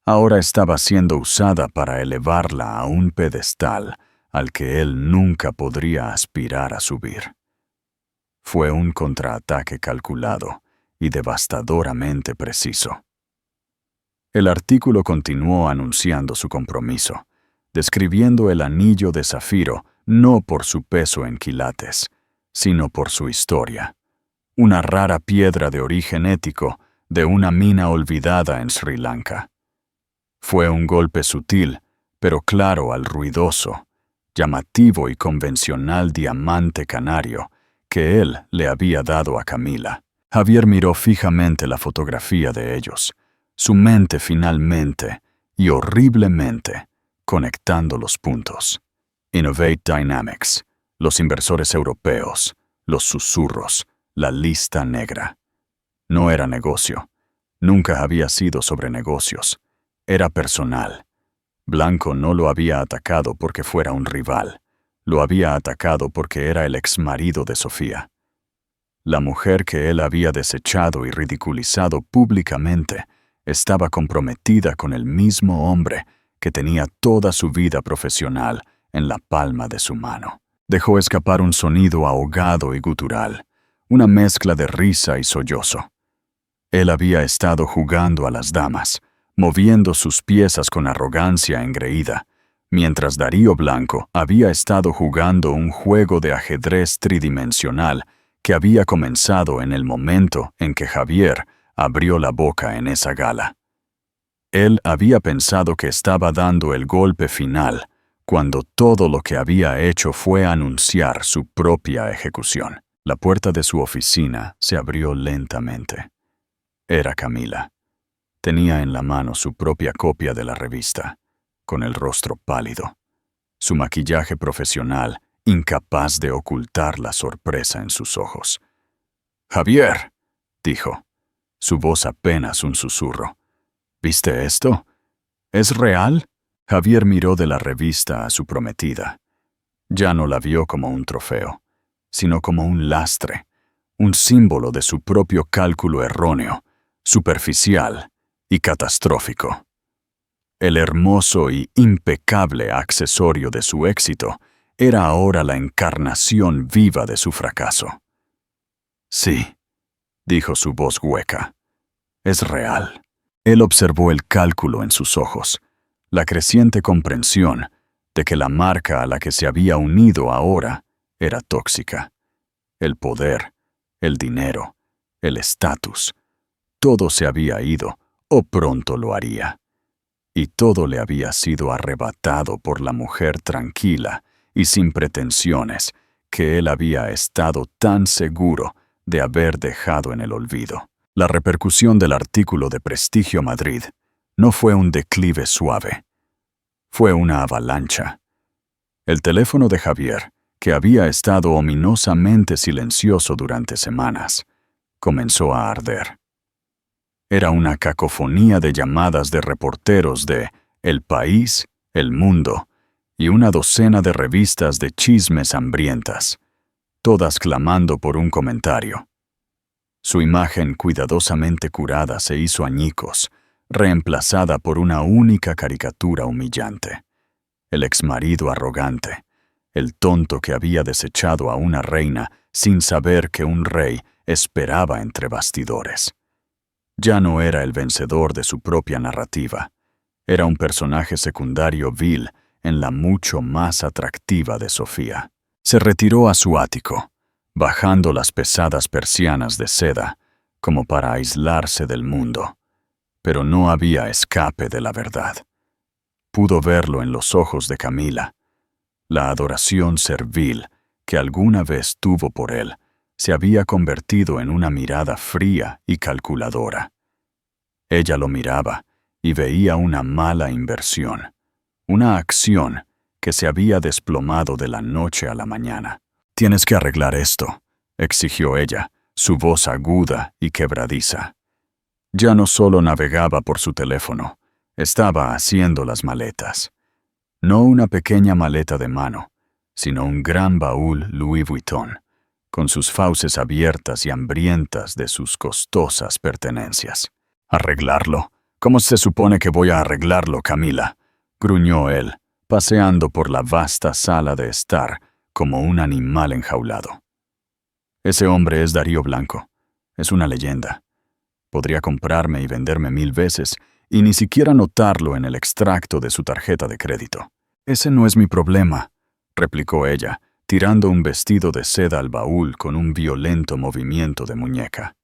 ahora estaba siendo usada para elevarla a un pedestal al que él nunca podría aspirar a subir. Fue un contraataque calculado y devastadoramente preciso. El artículo continuó anunciando su compromiso, describiendo el anillo de zafiro no por su peso en quilates, sino por su historia. Una rara piedra de origen ético de una mina olvidada en Sri Lanka. Fue un golpe sutil, pero claro al ruidoso, llamativo y convencional diamante canario que él le había dado a Camila. Javier miró fijamente la fotografía de ellos, su mente finalmente y horriblemente conectando los puntos. Innovate Dynamics, los inversores europeos, los susurros, la lista negra. No era negocio. Nunca había sido sobre negocios. Era personal. Blanco no lo había atacado porque fuera un rival. Lo había atacado porque era el exmarido de Sofía. La mujer que él había desechado y ridiculizado públicamente estaba comprometida con el mismo hombre que tenía toda su vida profesional en la palma de su mano. Dejó escapar un sonido ahogado y gutural, una mezcla de risa y sollozo. Él había estado jugando a las damas, moviendo sus piezas con arrogancia engreída, mientras Darío Blanco había estado jugando un juego de ajedrez tridimensional que había comenzado en el momento en que Javier abrió la boca en esa gala. Él había pensado que estaba dando el golpe final, cuando todo lo que había hecho fue anunciar su propia ejecución. La puerta de su oficina se abrió lentamente. Era Camila. Tenía en la mano su propia copia de la revista, con el rostro pálido, su maquillaje profesional incapaz de ocultar la sorpresa en sus ojos. «Javier», dijo, su voz apenas un susurro. «¿Viste esto? ¿Es real?» Javier miró de la revista a su prometida. Ya no la vio como un trofeo, sino como un lastre, un símbolo de su propio cálculo erróneo, superficial y catastrófico. El hermoso y impecable accesorio de su éxito era ahora la encarnación viva de su fracaso. «Sí», dijo su voz hueca, «es real». Él observó el cálculo en sus ojos, la creciente comprensión de que la marca a la que se había unido ahora era tóxica. El poder, el dinero, el estatus, todo se había ido o pronto lo haría. Y todo le había sido arrebatado por la mujer tranquila y sin pretensiones que él había estado tan seguro de haber dejado en el olvido. La repercusión del artículo de Prestigio Madrid no fue un declive suave, fue una avalancha. El teléfono de Javier, que había estado ominosamente silencioso durante semanas, comenzó a arder. Era una cacofonía de llamadas de reporteros de El País, El Mundo y una docena de revistas de chismes hambrientas, todas clamando por un comentario. Su imagen cuidadosamente curada se hizo añicos, reemplazada por una única caricatura humillante. El exmarido arrogante, el tonto que había desechado a una reina sin saber que un rey esperaba entre bastidores. Ya no era el vencedor de su propia narrativa, era un personaje secundario vil en la mucho más atractiva de Sofía. Se retiró a su ático, bajando las pesadas persianas de seda, como para aislarse del mundo. Pero no había escape de la verdad. Pudo verlo en los ojos de Camila. La adoración servil que alguna vez tuvo por él se había convertido en una mirada fría y calculadora. Ella lo miraba y veía una mala inversión, una acción que se había desplomado de la noche a la mañana. «Tienes que arreglar esto», exigió ella, su voz aguda y quebradiza. Ya no solo navegaba por su teléfono, estaba haciendo las maletas. No una pequeña maleta de mano, sino un gran baúl Louis Vuitton, con sus fauces abiertas y hambrientas de sus costosas pertenencias. «¿Arreglarlo? ¿Cómo se supone que voy a arreglarlo, Camila?», gruñó él, paseando por la vasta sala de estar como un animal enjaulado. «Ese hombre es Darío Blanco. Es una leyenda. Podría comprarme y venderme 1000 veces y ni siquiera notarlo en el extracto de su tarjeta de crédito». «Ese no es mi problema», replicó ella, tirando un vestido de seda al baúl con un violento movimiento de muñeca.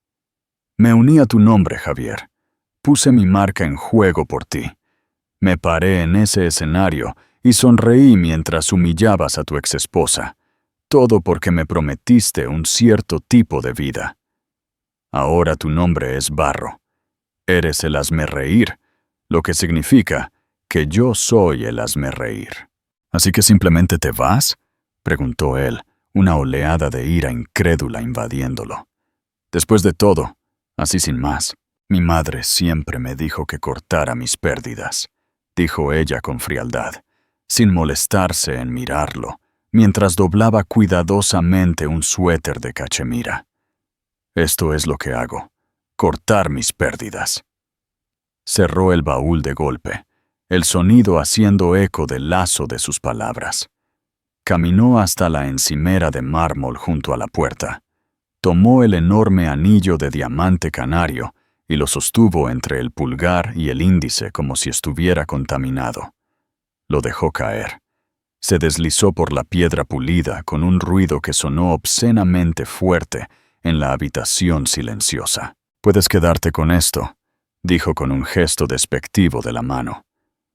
«Me uní a tu nombre, Javier. Puse mi marca en juego por ti. Me paré en ese escenario y sonreí mientras humillabas a tu exesposa. Todo porque me prometiste un cierto tipo de vida. Ahora tu nombre es Barro. Eres el hazmerreír, lo que significa que yo soy el hazmerreír». «¿Así que simplemente te vas?», preguntó él, una oleada de ira incrédula invadiéndolo. «Después de todo, así sin más, mi madre siempre me dijo que cortara mis pérdidas», dijo ella con frialdad, sin molestarse en mirarlo, mientras doblaba cuidadosamente un suéter de cachemira. «Esto es lo que hago, cortar mis pérdidas». Cerró el baúl de golpe, el sonido haciendo eco del lazo de sus palabras. Caminó hasta la encimera de mármol junto a la puerta. Tomó el enorme anillo de diamante canario y lo sostuvo entre el pulgar y el índice como si estuviera contaminado. Lo dejó caer. Se deslizó por la piedra pulida con un ruido que sonó obscenamente fuerte en la habitación silenciosa. «Puedes quedarte con esto», dijo con un gesto despectivo de la mano.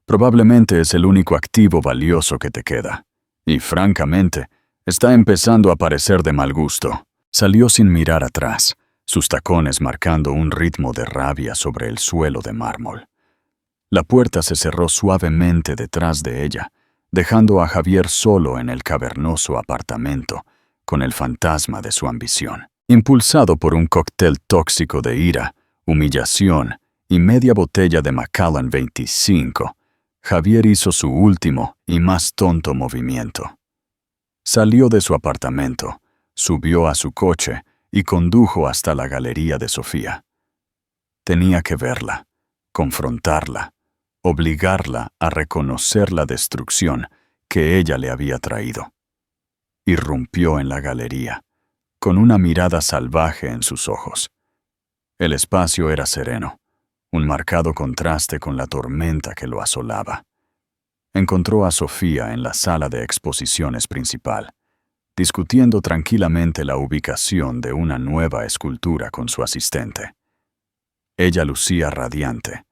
«Probablemente es el único activo valioso que te queda. Y, francamente, está empezando a parecer de mal gusto». Salió sin mirar atrás, sus tacones marcando un ritmo de rabia sobre el suelo de mármol. La puerta se cerró suavemente detrás de ella, dejando a Javier solo en el cavernoso apartamento, con el fantasma de su ambición. Impulsado por un cóctel tóxico de ira, humillación y media botella de Macallan 25, Javier hizo su último y más tonto movimiento. Salió de su apartamento, subió a su coche y condujo hasta la galería de Sofía. Tenía que verla, confrontarla, obligarla a reconocer la destrucción que ella le había traído. Irrumpió en la galería, con una mirada salvaje en sus ojos. El espacio era sereno, un marcado contraste con la tormenta que lo asolaba. Encontró a Sofía en la sala de exposiciones principal, discutiendo tranquilamente la ubicación de una nueva escultura con su asistente. Ella lucía radiante,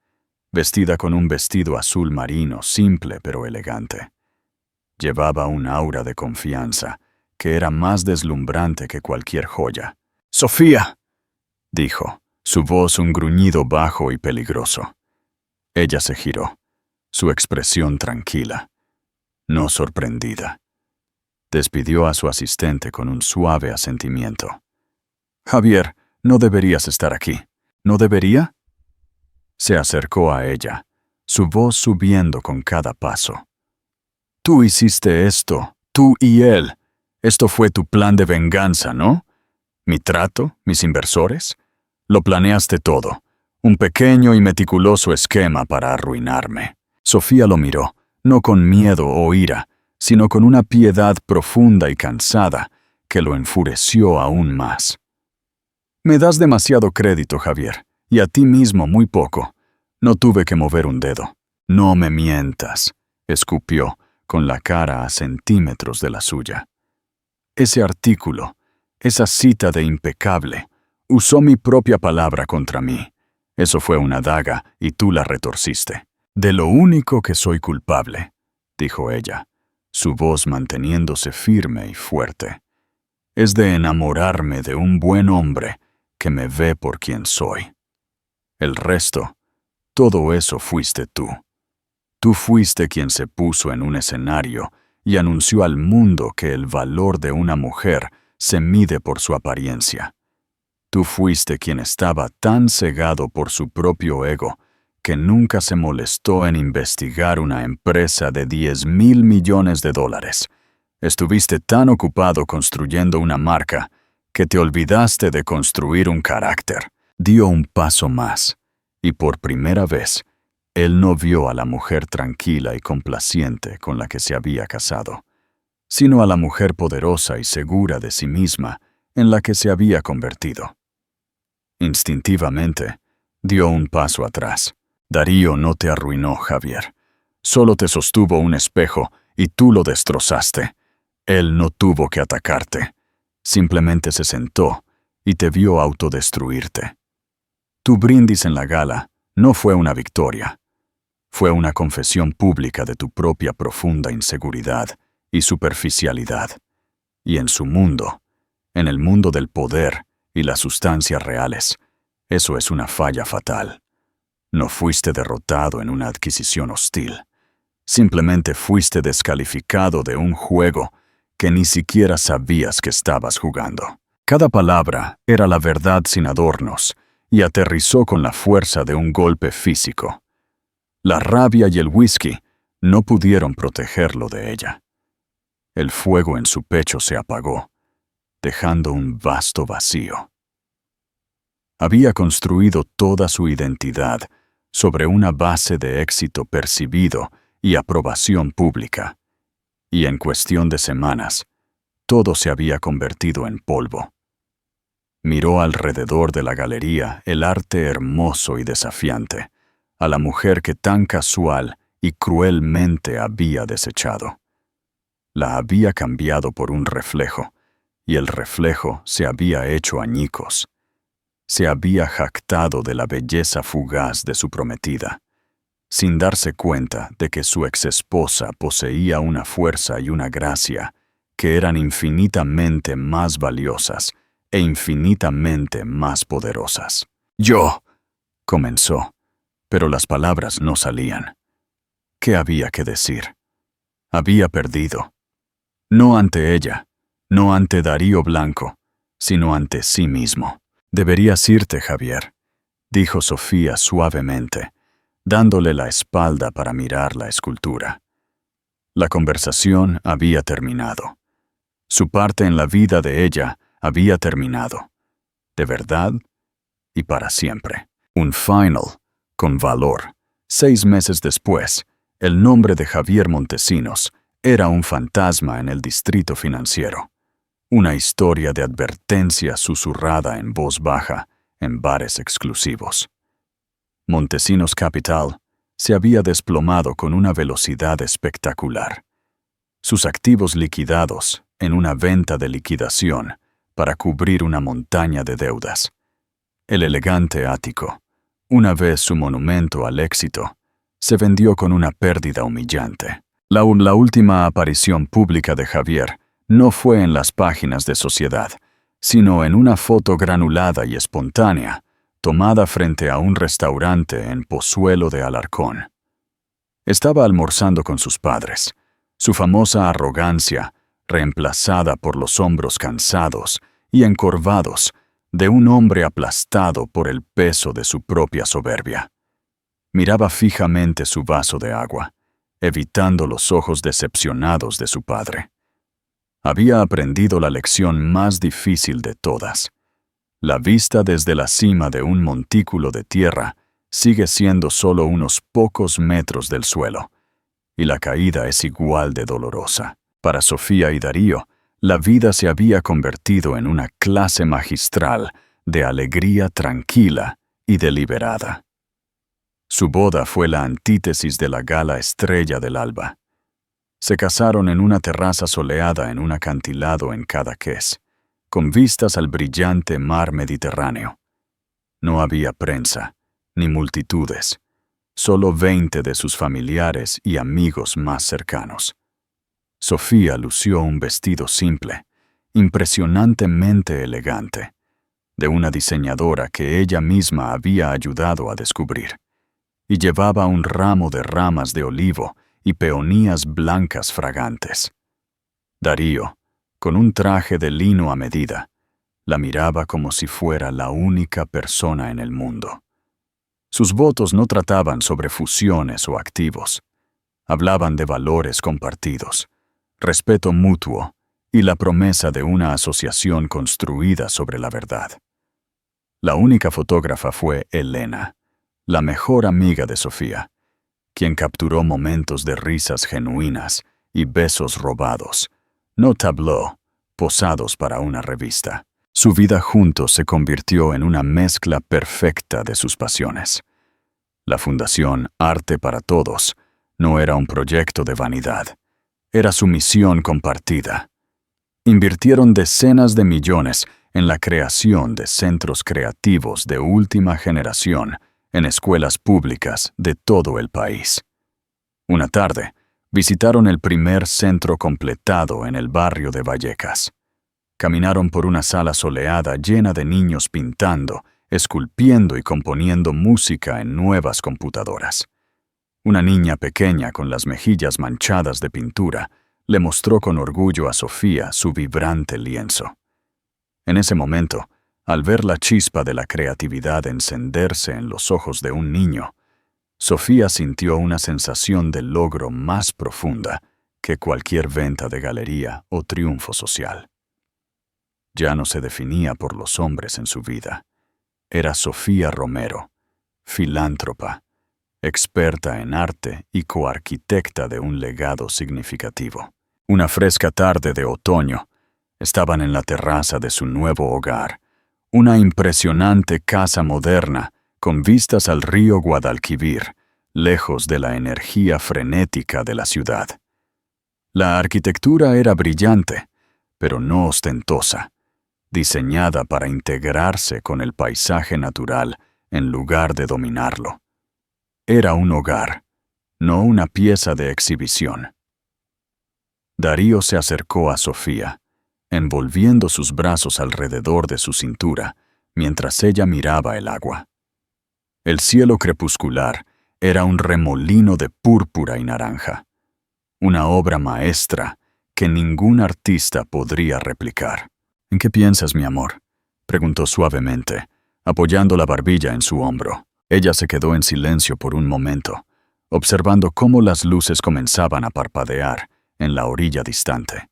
vestida con un vestido azul marino simple pero elegante. Llevaba un aura de confianza que era más deslumbrante que cualquier joya. «¡Sofía!», dijo, su voz un gruñido bajo y peligroso. Ella se giró, su expresión tranquila, no sorprendida. Despidió a su asistente con un suave asentimiento. «Javier, no deberías estar aquí». «¿No debería?». Se acercó a ella, su voz subiendo con cada paso. «Tú hiciste esto, tú y él. Esto fue tu plan de venganza, ¿no? ¿Mi trato? ¿Mis inversores? Lo planeaste todo. Un pequeño y meticuloso esquema para arruinarme». Sofía lo miró, no con miedo o ira, sino con una piedad profunda y cansada que lo enfureció aún más. «Me das demasiado crédito, Javier, y a ti mismo muy poco. No tuve que mover un dedo». «No me mientas», escupió, con la cara a centímetros de la suya. «Ese artículo, esa cita de impecable, usó mi propia palabra contra mí. Eso fue una daga y tú la retorciste». «De lo único que soy culpable», dijo ella, su voz manteniéndose firme y fuerte, «es de enamorarme de un buen hombre que me ve por quien soy. El resto, todo eso fuiste tú. Tú fuiste quien se puso en un escenario y anunció al mundo que el valor de una mujer se mide por su apariencia. Tú fuiste quien estaba tan cegado por su propio ego que nunca se molestó en investigar una empresa de $10,000 millones. Estuviste tan ocupado construyendo una marca que te olvidaste de construir un carácter». Dio un paso más, y por primera vez, él no vio a la mujer tranquila y complaciente con la que se había casado, sino a la mujer poderosa y segura de sí misma en la que se había convertido. Instintivamente, dio un paso atrás. «Darío no te arruinó, Javier. Solo te sostuvo un espejo y tú lo destrozaste. Él no tuvo que atacarte. Simplemente se sentó y te vio autodestruirte. Tu brindis en la gala no fue una victoria. Fue una confesión pública de tu propia profunda inseguridad y superficialidad. Y en su mundo, en el mundo del poder y las sustancias reales, eso es una falla fatal. No fuiste derrotado en una adquisición hostil. Simplemente fuiste descalificado de un juego que ni siquiera sabías que estabas jugando». Cada palabra era la verdad sin adornos y aterrizó con la fuerza de un golpe físico. La rabia y el whisky no pudieron protegerlo de ella. El fuego en su pecho se apagó, dejando un vasto vacío. Había construido toda su identidad sobre una base de éxito percibido y aprobación pública, y en cuestión de semanas, todo se había convertido en polvo. Miró alrededor de la galería el arte hermoso y desafiante, a la mujer que tan casual y cruelmente había desechado. La había cambiado por un reflejo, y el reflejo se había hecho añicos. Se había jactado de la belleza fugaz de su prometida, sin darse cuenta de que su exesposa poseía una fuerza y una gracia que eran infinitamente más valiosas e infinitamente más poderosas. «Yo», comenzó, pero las palabras no salían. ¿Qué había que decir? Había perdido. No ante ella, no ante Darío Blanco, sino ante sí mismo. «Deberías irte, Javier», dijo Sofía suavemente, dándole la espalda para mirar la escultura. La conversación había terminado. Su parte en la vida de ella había terminado, de verdad y para siempre. Un final, con valor. 6 meses después, el nombre de Javier Montesinos era un fantasma en el distrito financiero. Una historia de advertencia susurrada en voz baja en bares exclusivos. Montesinos Capital se había desplomado con una velocidad espectacular. Sus activos liquidados en una venta de liquidación para cubrir una montaña de deudas. El elegante ático, una vez su monumento al éxito, se vendió con una pérdida humillante. La última aparición pública de Javier no fue en las páginas de Sociedad, sino en una foto granulada y espontánea, tomada frente a un restaurante en Pozuelo de Alarcón. Estaba almorzando con sus padres. Su famosa arrogancia, reemplazada por los hombros cansados y encorvados de un hombre aplastado por el peso de su propia soberbia. Miraba fijamente su vaso de agua, evitando los ojos decepcionados de su padre. Había aprendido la lección más difícil de todas. La vista desde la cima de un montículo de tierra sigue siendo solo unos pocos metros del suelo, y la caída es igual de dolorosa. Para Sofía y Darío, la vida se había convertido en una clase magistral de alegría tranquila y deliberada. Su boda fue la antítesis de la gala estrella del alba. Se casaron en una terraza soleada en un acantilado en Cadaqués, con vistas al brillante mar Mediterráneo. No había prensa, ni multitudes, solo 20 de sus familiares y amigos más cercanos. Sofía lució un vestido simple, impresionantemente elegante, de una diseñadora que ella misma había ayudado a descubrir, y llevaba un ramo de ramas de olivo y peonías blancas fragantes. Darío, con un traje de lino a medida, la miraba como si fuera la única persona en el mundo. Sus votos no trataban sobre fusiones o activos. Hablaban de valores compartidos, respeto mutuo y la promesa de una asociación construida sobre la verdad. La única fotógrafa fue Elena, la mejor amiga de Sofía, quien capturó momentos de risas genuinas y besos robados, no tableau, posados para una revista. Su vida juntos se convirtió en una mezcla perfecta de sus pasiones. La Fundación Arte para Todos no era un proyecto de vanidad, era su misión compartida. Invirtieron decenas de millones en la creación de centros creativos de última generación en escuelas públicas de todo el país. Una tarde, visitaron el primer centro completado en el barrio de Vallecas. Caminaron por una sala soleada llena de niños pintando, esculpiendo y componiendo música en nuevas computadoras. Una niña pequeña con las mejillas manchadas de pintura le mostró con orgullo a Sofía su vibrante lienzo. En ese momento, al ver la chispa de la creatividad encenderse en los ojos de un niño, Sofía sintió una sensación de logro más profunda que cualquier venta de galería o triunfo social. Ya no se definía por los hombres en su vida. Era Sofía Romero, filántropa, experta en arte y coarquitecta de un legado significativo. Una fresca tarde de otoño, estaban en la terraza de su nuevo hogar, una impresionante casa moderna con vistas al río Guadalquivir, lejos de la energía frenética de la ciudad. La arquitectura era brillante, pero no ostentosa, diseñada para integrarse con el paisaje natural en lugar de dominarlo. Era un hogar, no una pieza de exhibición. Darío se acercó a Sofía, envolviendo sus brazos alrededor de su cintura, mientras ella miraba el agua. El cielo crepuscular era un remolino de púrpura y naranja, una obra maestra que ningún artista podría replicar. ¿En qué piensas, mi amor?, preguntó suavemente, apoyando la barbilla en su hombro. Ella se quedó en silencio por un momento, observando cómo las luces comenzaban a parpadear en la orilla distante.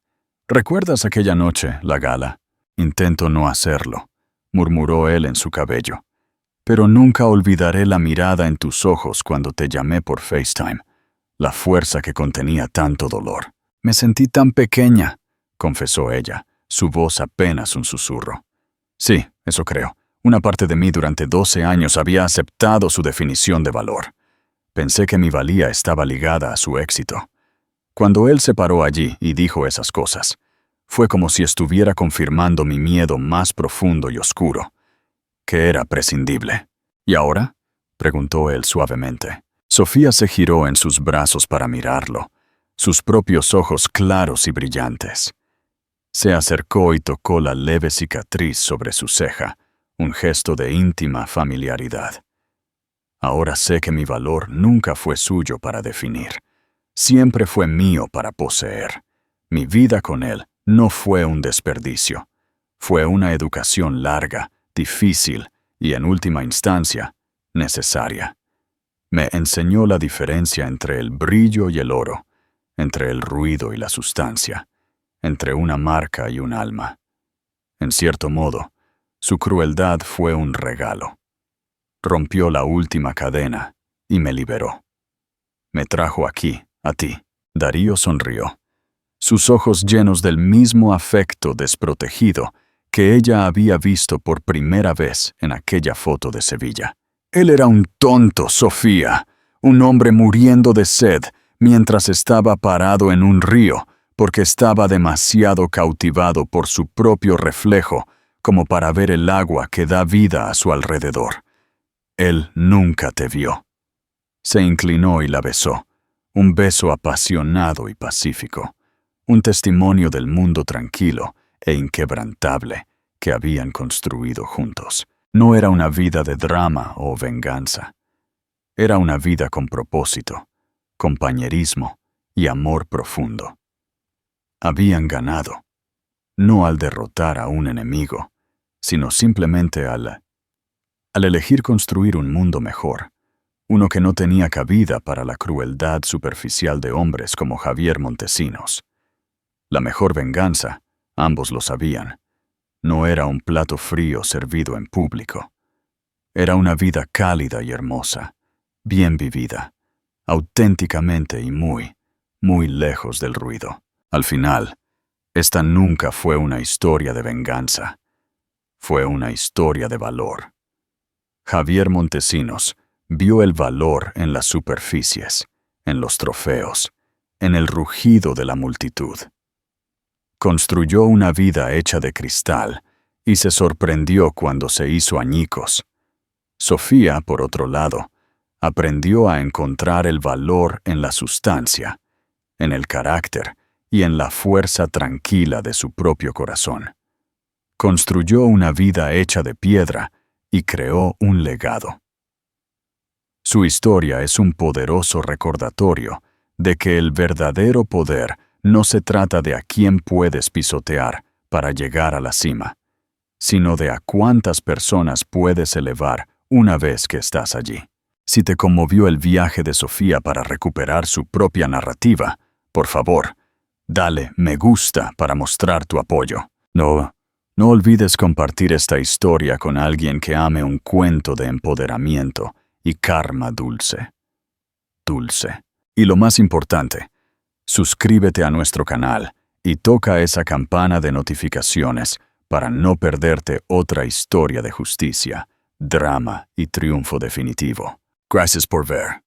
¿Recuerdas aquella noche, la gala? Intento no hacerlo, murmuró él en su cabello. Pero nunca olvidaré la mirada en tus ojos cuando te llamé por FaceTime, la fuerza que contenía tanto dolor. Me sentí tan pequeña, confesó ella, su voz apenas un susurro. Sí, eso creo. Una parte de mí durante 12 años había aceptado su definición de valor. Pensé que mi valía estaba ligada a su éxito. Cuando él se paró allí y dijo esas cosas, fue como si estuviera confirmando mi miedo más profundo y oscuro, que era prescindible. ¿Y ahora?, preguntó él suavemente. Sofía se giró en sus brazos para mirarlo, sus propios ojos claros y brillantes. Se acercó y tocó la leve cicatriz sobre su ceja, un gesto de íntima familiaridad. Ahora sé que mi valor nunca fue suyo para definir. Siempre fue mío para poseer. Mi vida con él no fue un desperdicio. Fue una educación larga, difícil y, en última instancia, necesaria. Me enseñó la diferencia entre el brillo y el oro, entre el ruido y la sustancia, entre una marca y un alma. En cierto modo, su crueldad fue un regalo. Rompió la última cadena y me liberó. Me trajo aquí, a ti. Darío sonrió, sus ojos llenos del mismo afecto desprotegido que ella había visto por primera vez en aquella foto de Sevilla. Él era un tonto, Sofía, un hombre muriendo de sed mientras estaba parado en un río porque estaba demasiado cautivado por su propio reflejo como para ver el agua que da vida a su alrededor. Él nunca te vio. Se inclinó y la besó, un beso apasionado y pacífico, un testimonio del mundo tranquilo e inquebrantable que habían construido juntos. No era una vida de drama o venganza. Era una vida con propósito, compañerismo y amor profundo. Habían ganado, no al derrotar a un enemigo, sino simplemente al elegir construir un mundo mejor, uno que no tenía cabida para la crueldad superficial de hombres como Javier Montesinos. La mejor venganza, ambos lo sabían, no era un plato frío servido en público. Era una vida cálida y hermosa, bien vivida, auténticamente y muy, muy lejos del ruido. Al final, esta nunca fue una historia de venganza. Fue una historia de valor. Javier Montesinos vio el valor en las superficies, en los trofeos, en el rugido de la multitud. Construyó una vida hecha de cristal y se sorprendió cuando se hizo añicos. Sofía, por otro lado, aprendió a encontrar el valor en la sustancia, en el carácter y en la fuerza tranquila de su propio corazón. Construyó una vida hecha de piedra y creó un legado. Su historia es un poderoso recordatorio de que el verdadero poder no se trata de a quién puedes pisotear para llegar a la cima, sino de a cuántas personas puedes elevar una vez que estás allí. Si te conmovió el viaje de Sofía para recuperar su propia narrativa, por favor, dale me gusta para mostrar tu apoyo. No olvides compartir esta historia con alguien que ame un cuento de empoderamiento y karma dulce. Dulce. Y lo más importante, suscríbete a nuestro canal y toca esa campana de notificaciones para no perderte otra historia de justicia, drama y triunfo definitivo. Gracias por ver.